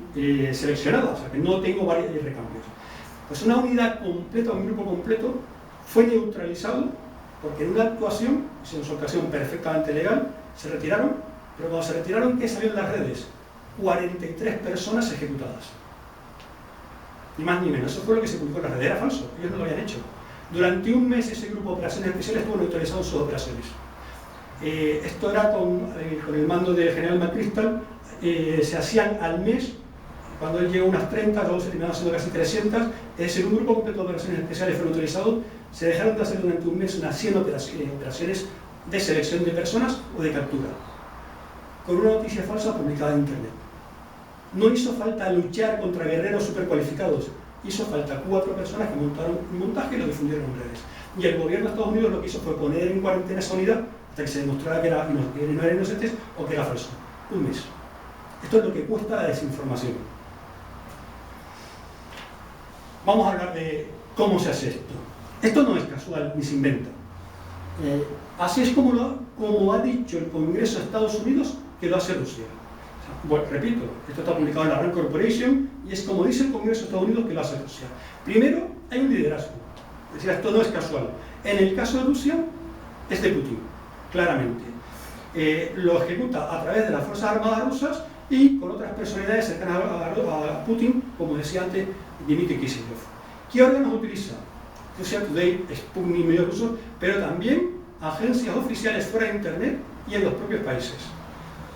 seleccionada, o sea que no tengo varios recambios. Pues una unidad completa, un grupo completo, fue neutralizado porque en una actuación, en su ocasión perfectamente legal, se retiraron, pero cuando se retiraron, ¿qué salió en las redes? 43 personas ejecutadas. Ni más ni menos, eso fue lo que se publicó en las redes, era falso, ellos no lo habían hecho. Durante un mes ese grupo de operaciones especiales estuvo neutralizado en sus operaciones. Esto era con el mando del general McChrystal, se hacían al mes, cuando él llegó a unas 30, luego se terminaron siendo casi 300, es decir, un grupo completo de operaciones especiales fue neutralizado, se dejaron de hacer durante un mes unas 100 operaciones de selección de personas o de captura, con una noticia falsa publicada en internet. No hizo falta luchar contra guerreros supercualificados, hizo falta 4 personas que montaron un montaje y lo difundieron en redes. Y el gobierno de Estados Unidos lo que hizo fue poner en cuarentena esa unidad hasta que se demostrara que no eran inocentes o que era falso. Un mes. Esto es lo que cuesta la desinformación. Vamos a hablar de cómo se hace esto. Esto no es casual ni se inventa. Así es como ha dicho el Congreso de Estados Unidos que lo hace Rusia. Bueno, repito, esto está publicado en la Rand Corporation y es como dice el Congreso de Estados Unidos que lo hace Rusia. Primero, hay un liderazgo. Es decir, esto no es casual. En el caso de Rusia, es de Putin, claramente. Lo ejecuta a través de las Fuerzas Armadas rusas y con otras personalidades cercanas a Putin, como decía antes Dmitry Kisilov. ¿Qué órganos utiliza? Russia Today, Sputnik, medios rusos, pero también agencias oficiales fuera de Internet y en los propios países.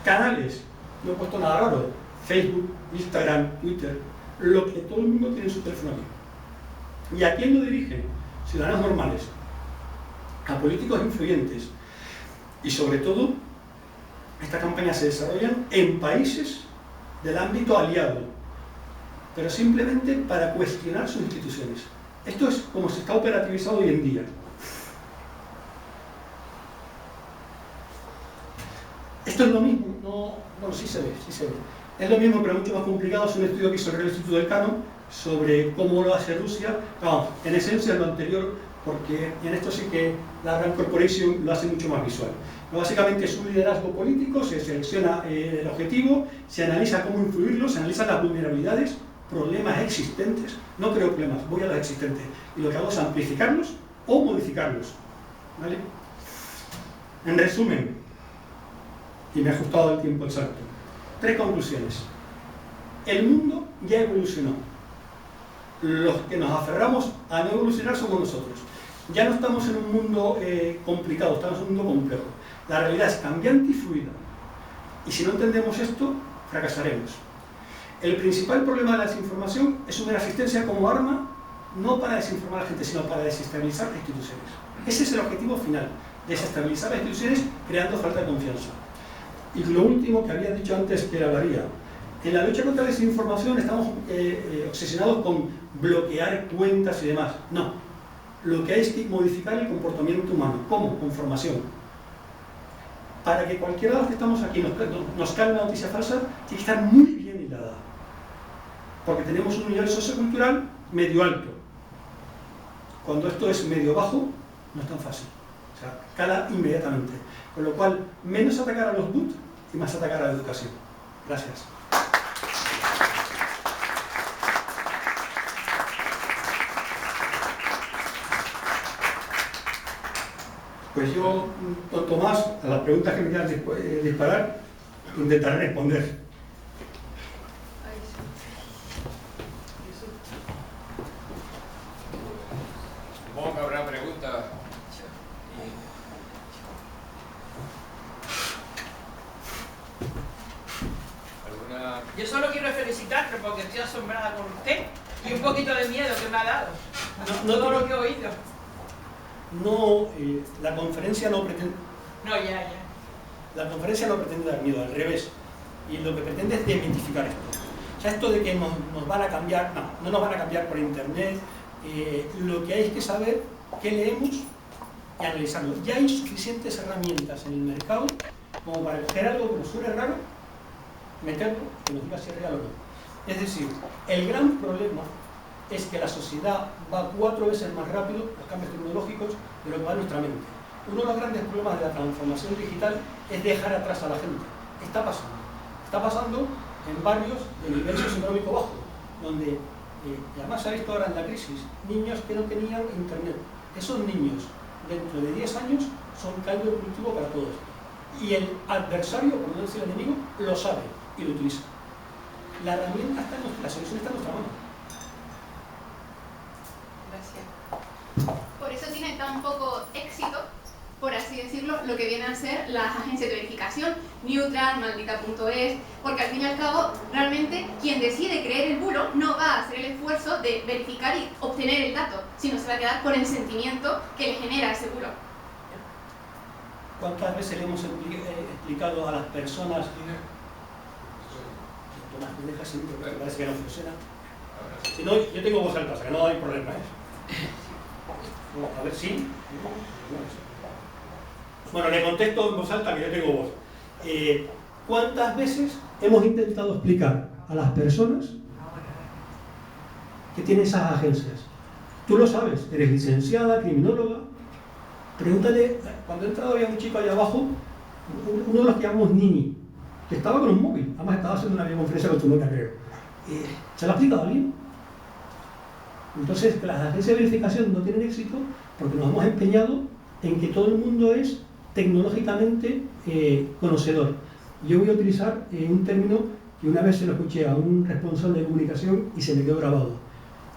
Canales, no he puesto nada raro, Facebook, Instagram, Twitter, lo que todo el mundo tiene en su teléfono aquí. ¿Y a quién lo dirigen? Ciudadanos normales, a políticos influyentes. Y sobre todo, estas campañas se desarrollan en países del ámbito aliado, pero simplemente para cuestionar sus instituciones. Esto es como se está operativizado hoy en día. Esto es lo mismo, bueno, sí se ve. Es lo mismo, pero mucho más complicado. Es un estudio que hizo el Real Instituto del Canon sobre cómo lo hace Rusia. Vamos, en esencia es lo anterior, porque en esto sí que la Rand Corporation lo hace mucho más visual. Pero básicamente es un liderazgo político, se selecciona el objetivo, se analiza cómo influirlo, se analizan las vulnerabilidades, problemas existentes. No creo problemas, voy a los existentes. Y lo que hago es amplificarlos o modificarlos. ¿Vale? En resumen, y me ha ajustado el tiempo exacto, 3 conclusiones. El mundo ya evolucionó. Los que nos aferramos a no evolucionar somos nosotros. Ya no estamos en un mundo complicado, estamos en un mundo complejo. La realidad es cambiante y fluida. Y si no entendemos esto, fracasaremos. El principal problema de la desinformación es una asistencia como arma, no para desinformar a la gente, sino para desestabilizar las instituciones. Ese es el objetivo final, desestabilizar las instituciones creando falta de confianza. Y lo último que había dicho antes que hablaría, en la lucha contra la desinformación estamos obsesionados con bloquear cuentas y demás. No, lo que hay es que modificar el comportamiento humano. ¿Cómo? Con formación. Para que cualquiera de los que estamos aquí nos caiga una noticia falsa, tiene que estar muy bien hilada. Porque tenemos un nivel sociocultural medio alto. Cuando esto es medio bajo, no es tan fácil. O sea, cala inmediatamente. Con lo cual, menos atacar a los bots y más atacar a la educación. Gracias. Pues yo, don Tomás, a las preguntas que me quieran disparar, intentaré responder. Supongo que habrá preguntas. ¿Alguna? Yo solo quiero felicitarle porque estoy asombrada con usted y un poquito de miedo que me ha dado. Todo lo que he oído. No, la conferencia no pretende... No, ya. La conferencia no pretende dar miedo, al revés. Y lo que pretende es desmitificar esto. O sea, esto de que nos van a cambiar, no nos van a cambiar por internet. Lo que hay es que saber qué leemos y analizarlo. Ya hay suficientes herramientas en el mercado como para coger algo que nos suene raro, meterlo y nos diga si es real o no. Es decir, el gran problema es que la sociedad va 4 veces más rápido, los cambios tecnológicos, de lo que va en nuestra mente. Uno de los grandes problemas de la transformación digital es dejar atrás a la gente. Está pasando. Está pasando en barrios de nivel socioeconómico bajo, donde, y además se ha visto ahora en la crisis, niños que no tenían internet. Esos niños, dentro de 10 años, son caldo de cultivo para todo esto. Y el adversario, por no decir el enemigo, lo sabe y lo utiliza. La herramienta está en la solución está en nuestra mano. Gracias. Por eso tiene tan poco éxito, por así decirlo, lo que vienen a ser las agencias de verificación, Neutral, Maldita.es, porque al fin y al cabo, realmente, quien decide creer el bulo no va a hacer el esfuerzo de verificar y obtener el dato, sino se va a quedar con el sentimiento que le genera ese bulo. ¿Cuántas veces le hemos explicado a las personas? Tomás, me dejas sin porque parece que no funciona. Si no, yo tengo voz alta, o sea que no hay problema. A ver si. Bueno, le contesto en voz alta que yo tengo voz. ¿Cuántas veces hemos intentado explicar a las personas que tienen esas agencias? Tú lo sabes, eres licenciada, criminóloga. Pregúntale, cuando he entrado había un chico allá abajo, uno de los que llamamos Nini, que estaba con un móvil, además estaba haciendo una videoconferencia con tu nota, creo. ¿Se lo ha explicado a alguien? Entonces, las agencias de verificación no tienen éxito porque nos hemos empeñado en que todo el mundo es tecnológicamente conocedor. Yo voy a utilizar un término que una vez se lo escuché a un responsable de comunicación y se me quedó grabado.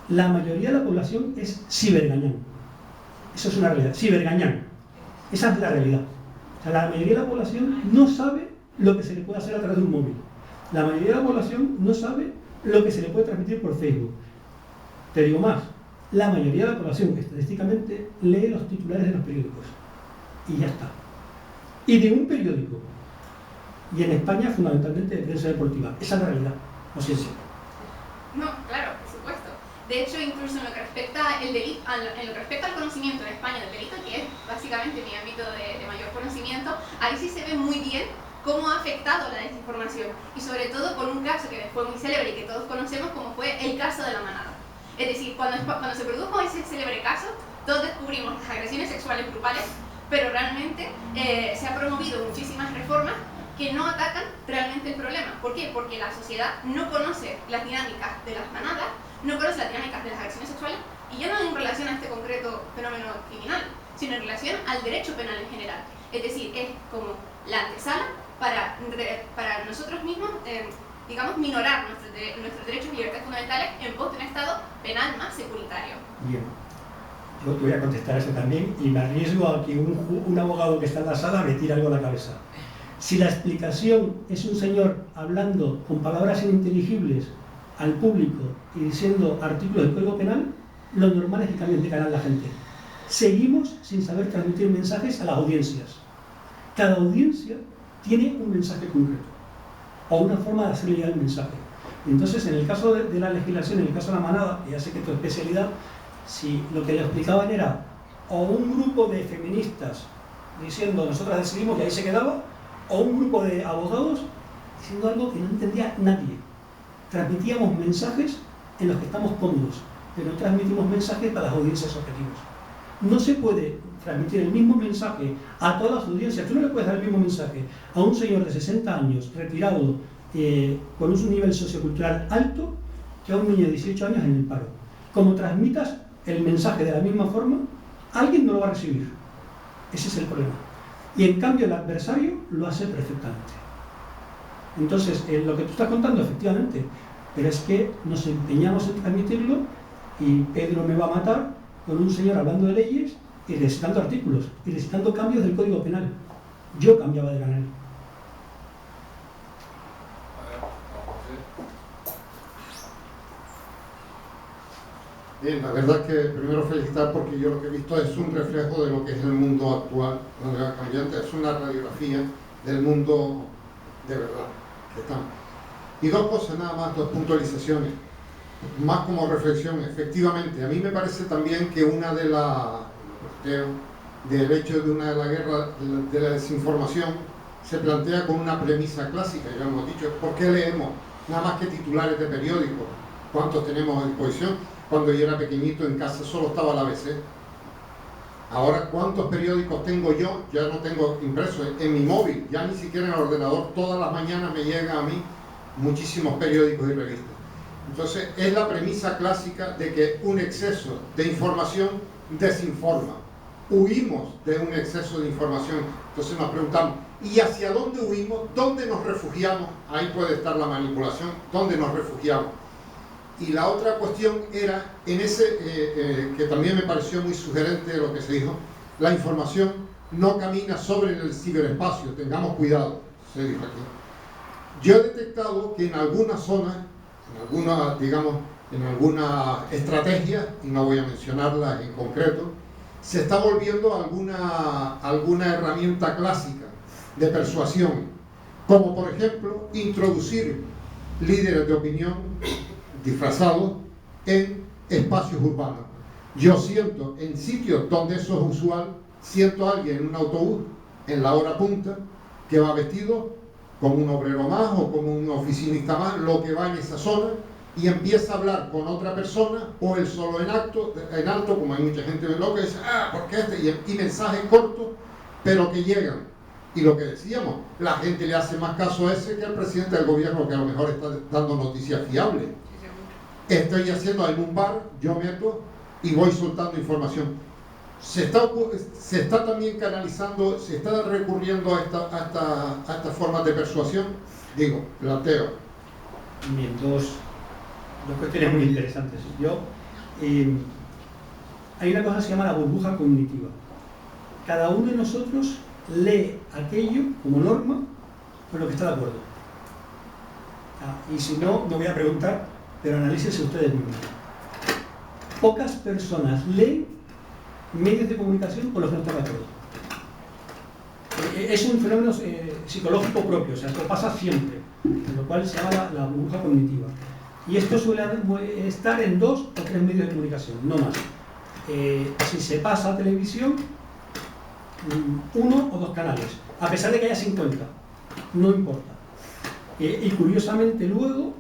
La mayoría de la población es cibergañán. Eso es una realidad, cibergañán. Esa es la realidad. O sea, la mayoría de la población no sabe lo que se le puede hacer a través de un móvil. La mayoría de la población no sabe lo que se le puede transmitir por Facebook. Te digo más, la mayoría de la población estadísticamente lee los titulares de los periódicos. Y ya está. Y de un periódico. Y en España fundamentalmente de prensa deportiva. Esa es la realidad. No sé si. No, claro, por supuesto. De hecho, incluso en lo que respecta al conocimiento en España del delito, que es básicamente mi ámbito de mayor conocimiento, ahí sí se ve muy bien cómo ha afectado la desinformación. Y sobre todo por un caso que fue muy célebre y que todos conocemos, como fue el caso de La Manada. Es decir, cuando se produjo ese célebre caso, todos descubrimos las agresiones sexuales grupales, pero realmente se han promovido muchísimas reformas que no atacan realmente el problema. ¿Por qué? Porque la sociedad no conoce las dinámicas de las manadas, no conoce las dinámicas de las agresiones sexuales, y ya no en relación a este concreto fenómeno criminal, sino en relación al derecho penal en general. Es decir, es como la antesala para nosotros mismos, digamos, minorar nuestros derechos y libertades fundamentales en pos de un Estado penal más securitario. Bien. Yo te voy a contestar eso también y me arriesgo a que un abogado que está en la sala me tire algo a la cabeza. Si la explicación es un señor hablando con palabras ininteligibles al público y diciendo artículos del Código Penal, lo normal es que cambien de canal la gente. Seguimos sin saber transmitir mensajes a las audiencias. Cada audiencia tiene un mensaje concreto o una forma de hacer llegar el mensaje. Entonces, en el caso de la legislación, en el caso de La Manada, que ya sé que es tu especialidad, si lo que le explicaban era o un grupo de feministas diciendo nosotras decidimos y ahí se quedaba, o un grupo de abogados diciendo algo que no entendía nadie. Transmitíamos mensajes en los que estamos cómodos, pero no transmitimos mensajes para las audiencias objetivas. No se puede transmitir el mismo mensaje a todas las audiencias. Tú no le puedes dar el mismo mensaje a un señor de 60 años, retirado, con un nivel sociocultural alto, que a un niño de 18 años en el paro. Como transmitas el mensaje de la misma forma, alguien no lo va a recibir. Ese es el problema. Y en cambio el adversario lo hace perfectamente. Entonces, lo que tú estás contando, efectivamente, pero es que nos empeñamos en transmitirlo y Pedro me va a matar con un señor hablando de leyes y recitando artículos y recitando cambios del Código Penal. Yo cambiaba de canal. Bien, la verdad es que primero felicitar porque yo lo que he visto es un reflejo de lo que es el mundo actual, donde va cambiante, es una radiografía del mundo de verdad que estamos. Y dos cosas nada más, dos puntualizaciones, más como reflexión. Efectivamente, a mí me parece también que una de del hecho de una de la guerra de la desinformación se plantea con una premisa clásica, ya hemos dicho, ¿por qué leemos nada más que titulares de periódicos? ¿Cuántos tenemos a disposición? Cuando yo era pequeñito en casa solo estaba la ABC. Ahora, ¿cuántos periódicos tengo yo? Ya no tengo impresos en mi móvil, ya ni siquiera en el ordenador. Todas las mañanas me llegan a mí muchísimos periódicos y revistas. Entonces, es la premisa clásica de que un exceso de información desinforma. Huimos de un exceso de información. Entonces nos preguntamos, ¿y hacia dónde huimos? ¿Dónde nos refugiamos? Ahí puede estar la manipulación. ¿Dónde nos refugiamos? Y la otra cuestión era, en ese, que también me pareció muy sugerente lo que se dijo, la información no camina sobre el ciberespacio, tengamos cuidado, se dijo aquí. Yo he detectado que en algunas zonas, en alguna estrategia, y no voy a mencionarla en concreto, se está volviendo alguna herramienta clásica de persuasión, como por ejemplo, introducir líderes de opinión disfrazados en espacios urbanos. Yo siento en sitios donde eso es usual, siento a alguien en un autobús en la hora punta que va vestido como un obrero más o como un oficinista más, lo que va en esa zona, y empieza a hablar con otra persona o él solo en alto, como hay mucha gente loca, y dice, ¿por qué y mensajes cortos pero que llegan. Y lo que decíamos, la gente le hace más caso a ese que al presidente del gobierno, que a lo mejor está dando noticias fiables. Estoy haciendo algún bar, yo meto y voy soltando información. Se está también canalizando, se está recurriendo a estas formas de persuasión. Digo, planteo. Bien, dos cuestiones muy interesantes. Hay una cosa que se llama la burbuja cognitiva, cada uno de nosotros lee aquello como norma con lo que está de acuerdo. Y si no, me voy a preguntar, pero analícense ustedes mismos. Pocas personas leen medios de comunicación con los que no están de acuerdo. Es un fenómeno psicológico propio, o sea, esto pasa siempre, lo cual se llama la burbuja cognitiva. Y esto suele estar en 2 o 3 medios de comunicación, no más. Si se pasa a televisión, 1 o 2 canales, a pesar de que haya 50, no importa. Y curiosamente luego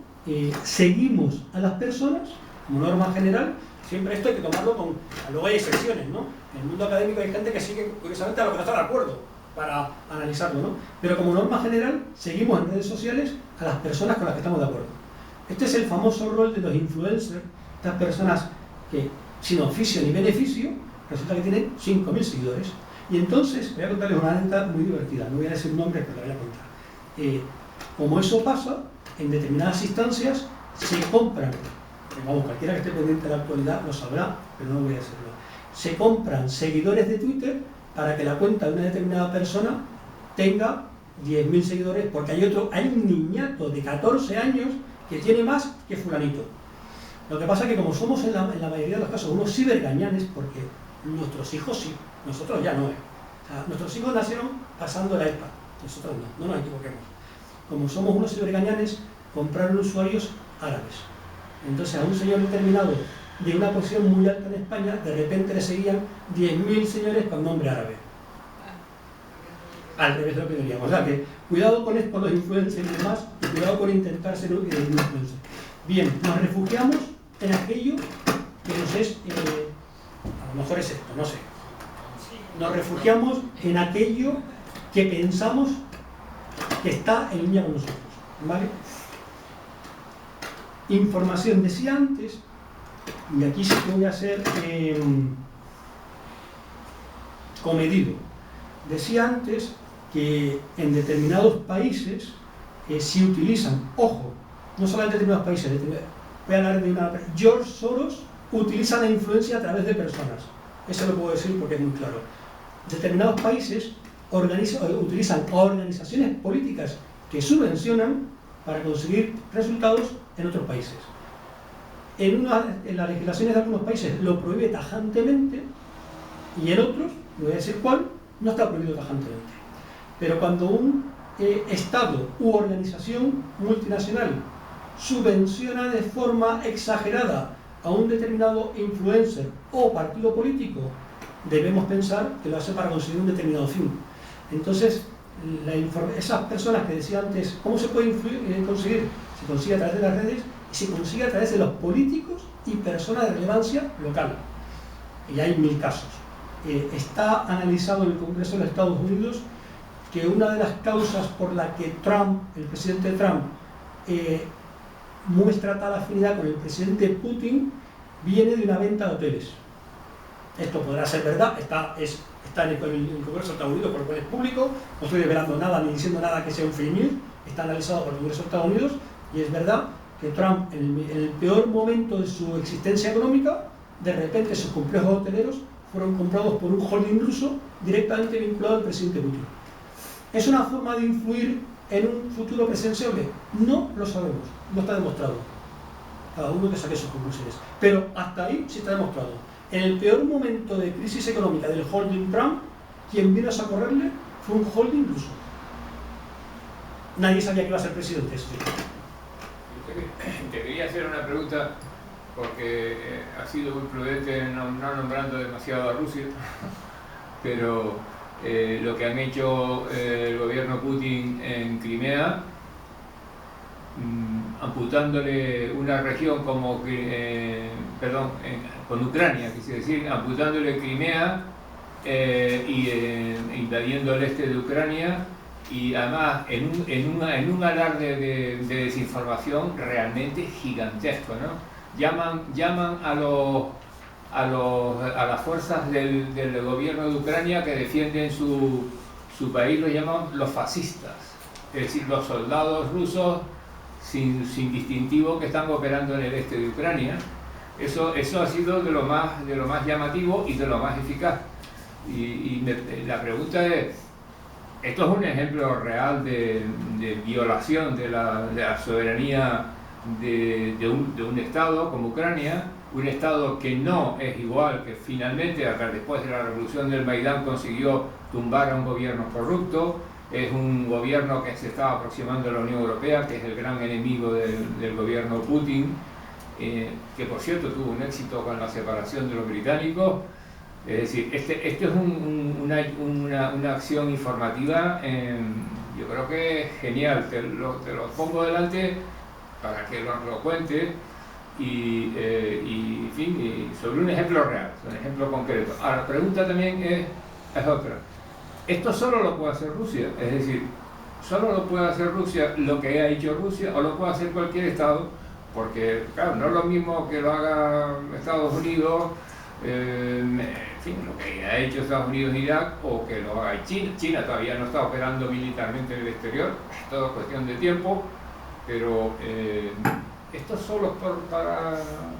seguimos a las personas, como norma general. Siempre esto hay que tomarlo con... Luego hay excepciones, ¿no? En el mundo académico hay gente que sigue curiosamente a lo que no está de acuerdo para analizarlo, ¿no? Pero como norma general seguimos en redes sociales a las personas con las que estamos de acuerdo. Este es el famoso rol de los influencers, estas personas que sin oficio ni beneficio resulta que tienen 5.000 seguidores. Y entonces voy a contarles una anécdota muy divertida, no voy a decir nombres pero la voy a contar. Como eso pasa, en determinadas instancias se compran, vamos, cualquiera que esté pendiente de la actualidad lo sabrá, pero no voy a decirlo, se compran seguidores de Twitter para que la cuenta de una determinada persona tenga 10.000 seguidores, porque hay un niñato de 14 años que tiene más que fulanito. Lo que pasa es que como somos en la mayoría de los casos unos cibergañanes, porque nuestros hijos sí, nosotros ya no. O sea, nuestros hijos nacieron pasando la iPad, nosotros no nos equivoquemos. Como somos unos cibergañanes, compraron usuarios árabes. Entonces a un señor determinado de una posición muy alta en España, de repente le seguían 10.000 señores con nombre árabe. Al revés de lo que diríamos. O sea que cuidado con los influencers y demás, y cuidado con intentar ser influencer. Bien, nos refugiamos en aquello que nos es, a lo mejor es esto, no sé. Nos refugiamos en aquello que pensamos que está en línea con nosotros, ¿vale? Información, decía antes, y aquí sí que voy a ser comedido. Decía antes que en determinados países se utilizan, ojo, no solamente en determinados países, voy a hablar de una... George Soros utiliza la influencia a través de personas, eso lo puedo decir porque es muy claro. Determinados países utilizan organizaciones políticas que subvencionan para conseguir resultados en otros países. En las legislaciones de algunos países lo prohíbe tajantemente y en otros, no voy a decir cuál, no está prohibido tajantemente. Pero cuando un Estado u organización multinacional subvenciona de forma exagerada a un determinado influencer o partido político, debemos pensar que lo hace para conseguir un determinado fin. Entonces, esas personas que decía antes, ¿cómo se puede conseguir? Se consigue a través de las redes y se consigue a través de los políticos y personas de relevancia local. Y hay 1000 casos. Está analizado en el Congreso de los Estados Unidos que una de las causas por la que Trump, el presidente Trump, muestra tal afinidad con el presidente Putin viene de una venta de hoteles. Esto podrá ser verdad, está en el Congreso de Estados Unidos, por lo cual es público, no estoy revelando nada ni diciendo nada que sea un fake news, está analizado por el Congreso de Estados Unidos y es verdad que Trump, en el peor momento de su existencia económica, de repente sus complejos hoteleros fueron comprados por un holding ruso directamente vinculado al presidente Putin. ¿Es una forma de influir en un futuro presenciable? No lo sabemos, no está demostrado. Cada uno que saque sus conclusiones. Pero hasta ahí sí está demostrado. En el peor momento de crisis económica del holding Trump, quien vino a socorrerle fue un holding ruso. Nadie sabía que iba a ser presidente. Te quería hacer una pregunta, porque ha sido muy prudente no nombrando demasiado a Rusia, pero lo que han hecho el gobierno Putin en Crimea, amputándole una región como con Ucrania, quise decir, amputándole Crimea y invadiendo el este de Ucrania, y además en un alarde de desinformación realmente gigantesco, ¿no? Llaman a las fuerzas del gobierno de Ucrania que defienden su país, lo llaman los fascistas, es decir, los soldados rusos sin distintivo que están operando en el este de Ucrania. Eso ha sido de lo más llamativo y de lo más eficaz. La pregunta es, ¿esto es un ejemplo real de violación de la soberanía de un Estado como Ucrania? Un Estado que no es igual, que finalmente, después de la revolución del Maidán, consiguió tumbar a un gobierno corrupto. Es un gobierno que se estaba aproximando a la Unión Europea, que es el gran enemigo del gobierno Putin, que por cierto tuvo un éxito con la separación de los británicos. Es decir, este es una acción informativa, yo creo que es genial. Te lo pongo delante para que lo cuente y en fin, sobre un ejemplo real, un ejemplo concreto. Ahora, la pregunta también es otra. Esto solo lo puede hacer Rusia, es decir, solo lo puede hacer Rusia lo que ha hecho Rusia, o lo puede hacer cualquier Estado, porque claro, no es lo mismo que lo haga Estados Unidos, en fin, lo que ha hecho Estados Unidos en Irak, o que lo haga China. China todavía no está operando militarmente en el exterior, es todo cuestión de tiempo, pero esto solo para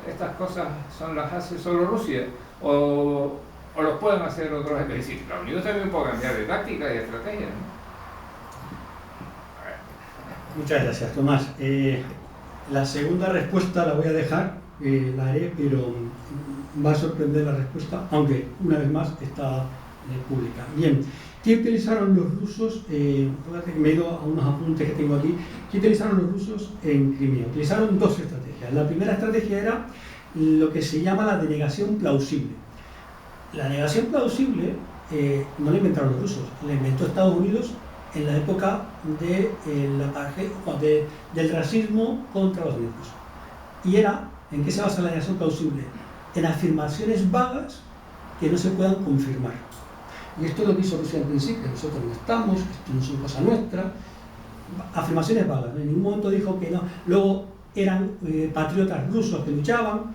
estas cosas las hace solo Rusia, o los pueden hacer otros. Es decir, la Unión también puede cambiar de táctica y de estrategia, ¿no? Muchas gracias, Tomás. La segunda respuesta la voy a dejar, la haré, pero va a sorprender la respuesta, aunque una vez más está pública. Bien, ¿qué utilizaron los rusos? Me he ido a unos apuntes que tengo aquí. ¿Qué utilizaron los rusos en Crimea? Utilizaron dos estrategias. La primera estrategia era lo que se llama la denegación plausible. La denegación plausible no la inventaron los rusos, la inventó Estados Unidos en la época del racismo contra los negros. Y era, ¿en qué se basa la denegación plausible? En afirmaciones vagas que no se puedan confirmar. Y esto es lo que hizo Rusia al principio: nosotros no estamos, esto no es una cosa nuestra. Afirmaciones vagas, ¿no? En ningún momento dijo que no. Luego eran patriotas rusos que luchaban.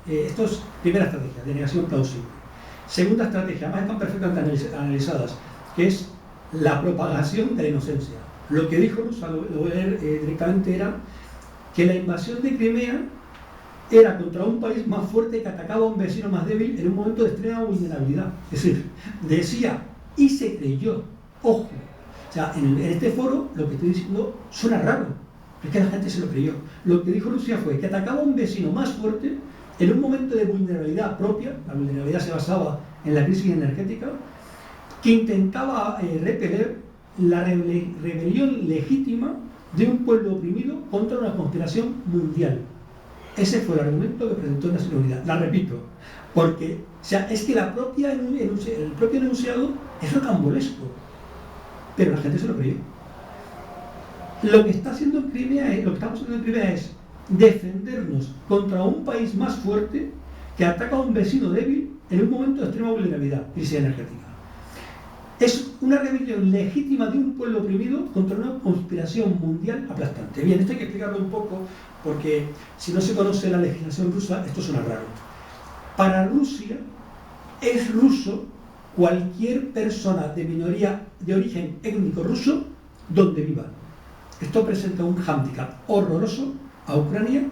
Esto es primera estrategia, denegación plausible. Segunda estrategia, además están perfectamente analizadas, que es la propagación de la inocencia. Lo que dijo Rusia, lo voy a leer directamente, era que la invasión de Crimea era contra un país más fuerte que atacaba a un vecino más débil en un momento de extrema vulnerabilidad. Es decir, decía y se creyó. Ojo, o sea, en este foro lo que estoy diciendo suena raro, es que la gente se lo creyó. Lo que dijo Rusia fue que atacaba a un vecino más fuerte en un momento de vulnerabilidad propia. La vulnerabilidad se basaba en la crisis energética, que intentaba repeler la rebelión legítima de un pueblo oprimido contra una conspiración mundial. Ese fue el argumento que presentó Naciones Unidas. La repito, porque es que el propio enunciado es rocambolesco, pero la gente se lo creyó. Lo que estamos haciendo en Crimea es defendernos contra un país más fuerte que ataca a un vecino débil en un momento de extrema vulnerabilidad, crisis energética. Es una rebelión legítima de un pueblo oprimido contra una conspiración mundial aplastante. Bien, esto hay que explicarlo un poco, porque si no se conoce la legislación rusa, esto suena raro. Para Rusia, es ruso cualquier persona de minoría de origen étnico ruso donde viva. Esto presenta un hándicap horroroso a Ucrania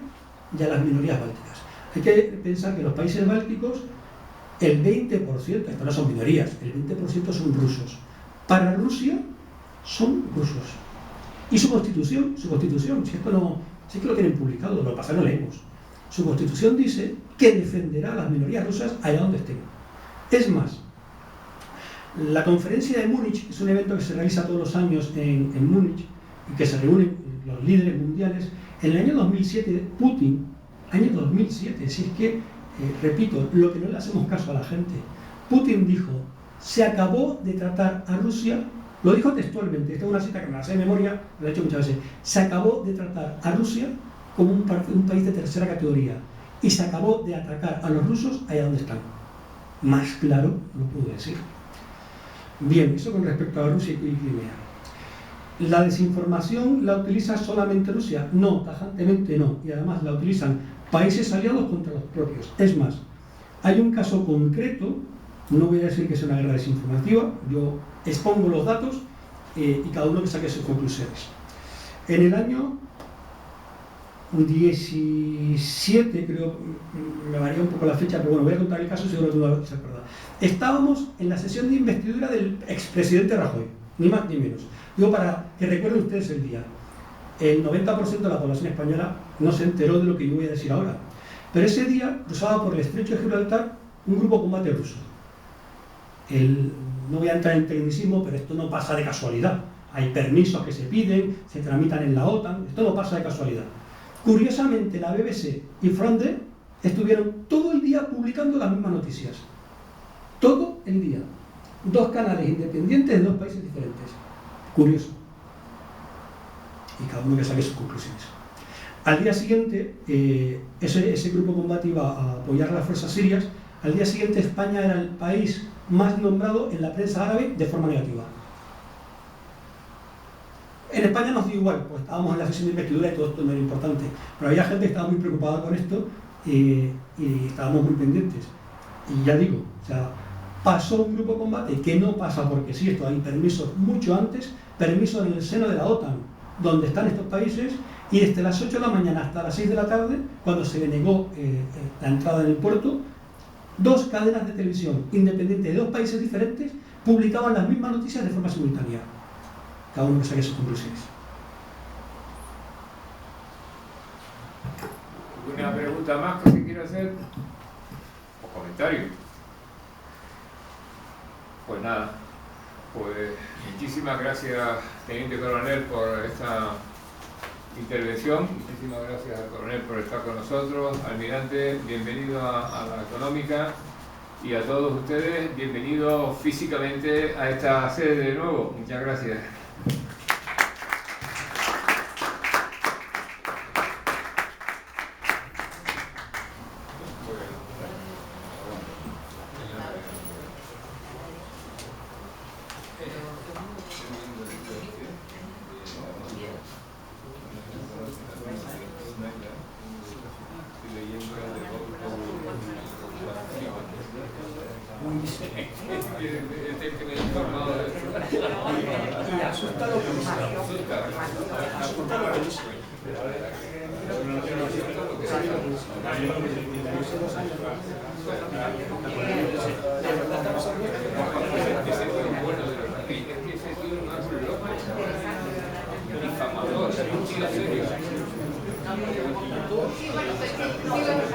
y a las minorías bálticas. Hay que pensar que los países bálticos, el 20%, esto no son minorías, el 20% son rusos. Para Rusia, son rusos. Y su constitución, si es que lo tienen publicado, lo que pasa no leemos. Su constitución dice que defenderá a las minorías rusas allá donde estén. Es más, la conferencia de Múnich, que es un evento que se realiza todos los años en Múnich, y que se reúnen los líderes mundiales, en el año 2007, Putin, año 2007, si es que, repito, lo que no le hacemos caso a la gente, Putin dijo: se acabó de tratar a Rusia, lo dijo textualmente, esta es una cita que me la sé de memoria, lo he dicho muchas veces, se acabó de tratar a Rusia como un país de tercera categoría, y se acabó de atacar a los rusos allá donde están. Más claro no puedo decir. Bien, eso con respecto a Rusia y Crimea. ¿La desinformación la utiliza solamente Rusia? No, tajantemente no, y además la utilizan países aliados contra los propios. Es más, hay un caso concreto, no voy a decir que es una guerra desinformativa, yo expongo los datos y cada uno que saque sus conclusiones. En el año 17, creo, me varía un poco la fecha, pero bueno, voy a contar el caso y seguro que tú no se acuerdas. Estábamos en la sesión de investidura del expresidente Rajoy, ni más ni menos. Digo, para que recuerden ustedes el día. El 90% de la población española no se enteró de lo que yo voy a decir ahora. Pero ese día cruzaba por el estrecho de Gibraltar un grupo de combate ruso. No voy a entrar en tecnicismo, pero esto no pasa de casualidad. Hay permisos que se piden, se tramitan en la OTAN, esto no pasa de casualidad. Curiosamente, la BBC y Fronde estuvieron todo el día publicando las mismas noticias. Todo el día. 2 canales independientes de 2 países diferentes. Curioso. Y cada uno que saque sus conclusiones. Al día siguiente, ese grupo de combate iba a apoyar a las fuerzas sirias. Al día siguiente, España era el país más nombrado en la prensa árabe de forma negativa. En España nos dio igual, pues estábamos en la sesión de investidura y todo esto no era importante. Pero había gente que estaba muy preocupada con esto y estábamos muy pendientes. Y ya digo, o sea, pasó un grupo de combate que no pasa porque sí, esto hay permisos mucho antes, permisos en el seno de la OTAN, donde están estos países, y desde las 8 de la mañana hasta las 6 de la tarde, cuando se denegó la entrada en el puerto, 2 cadenas de televisión independientes de 2 países diferentes publicaban las mismas noticias de forma simultánea. Cada uno que saque sus conclusiones. ¿Alguna pregunta más que se quiera hacer? ¿O comentario? Pues nada, pues muchísimas gracias, Teniente Coronel, por esta intervención. Muchísimas gracias al coronel por estar con nosotros. Almirante, bienvenido a la Económica. Y a todos ustedes, bienvenidos físicamente a esta sede de nuevo. Muchas gracias. Sí, bueno, pues,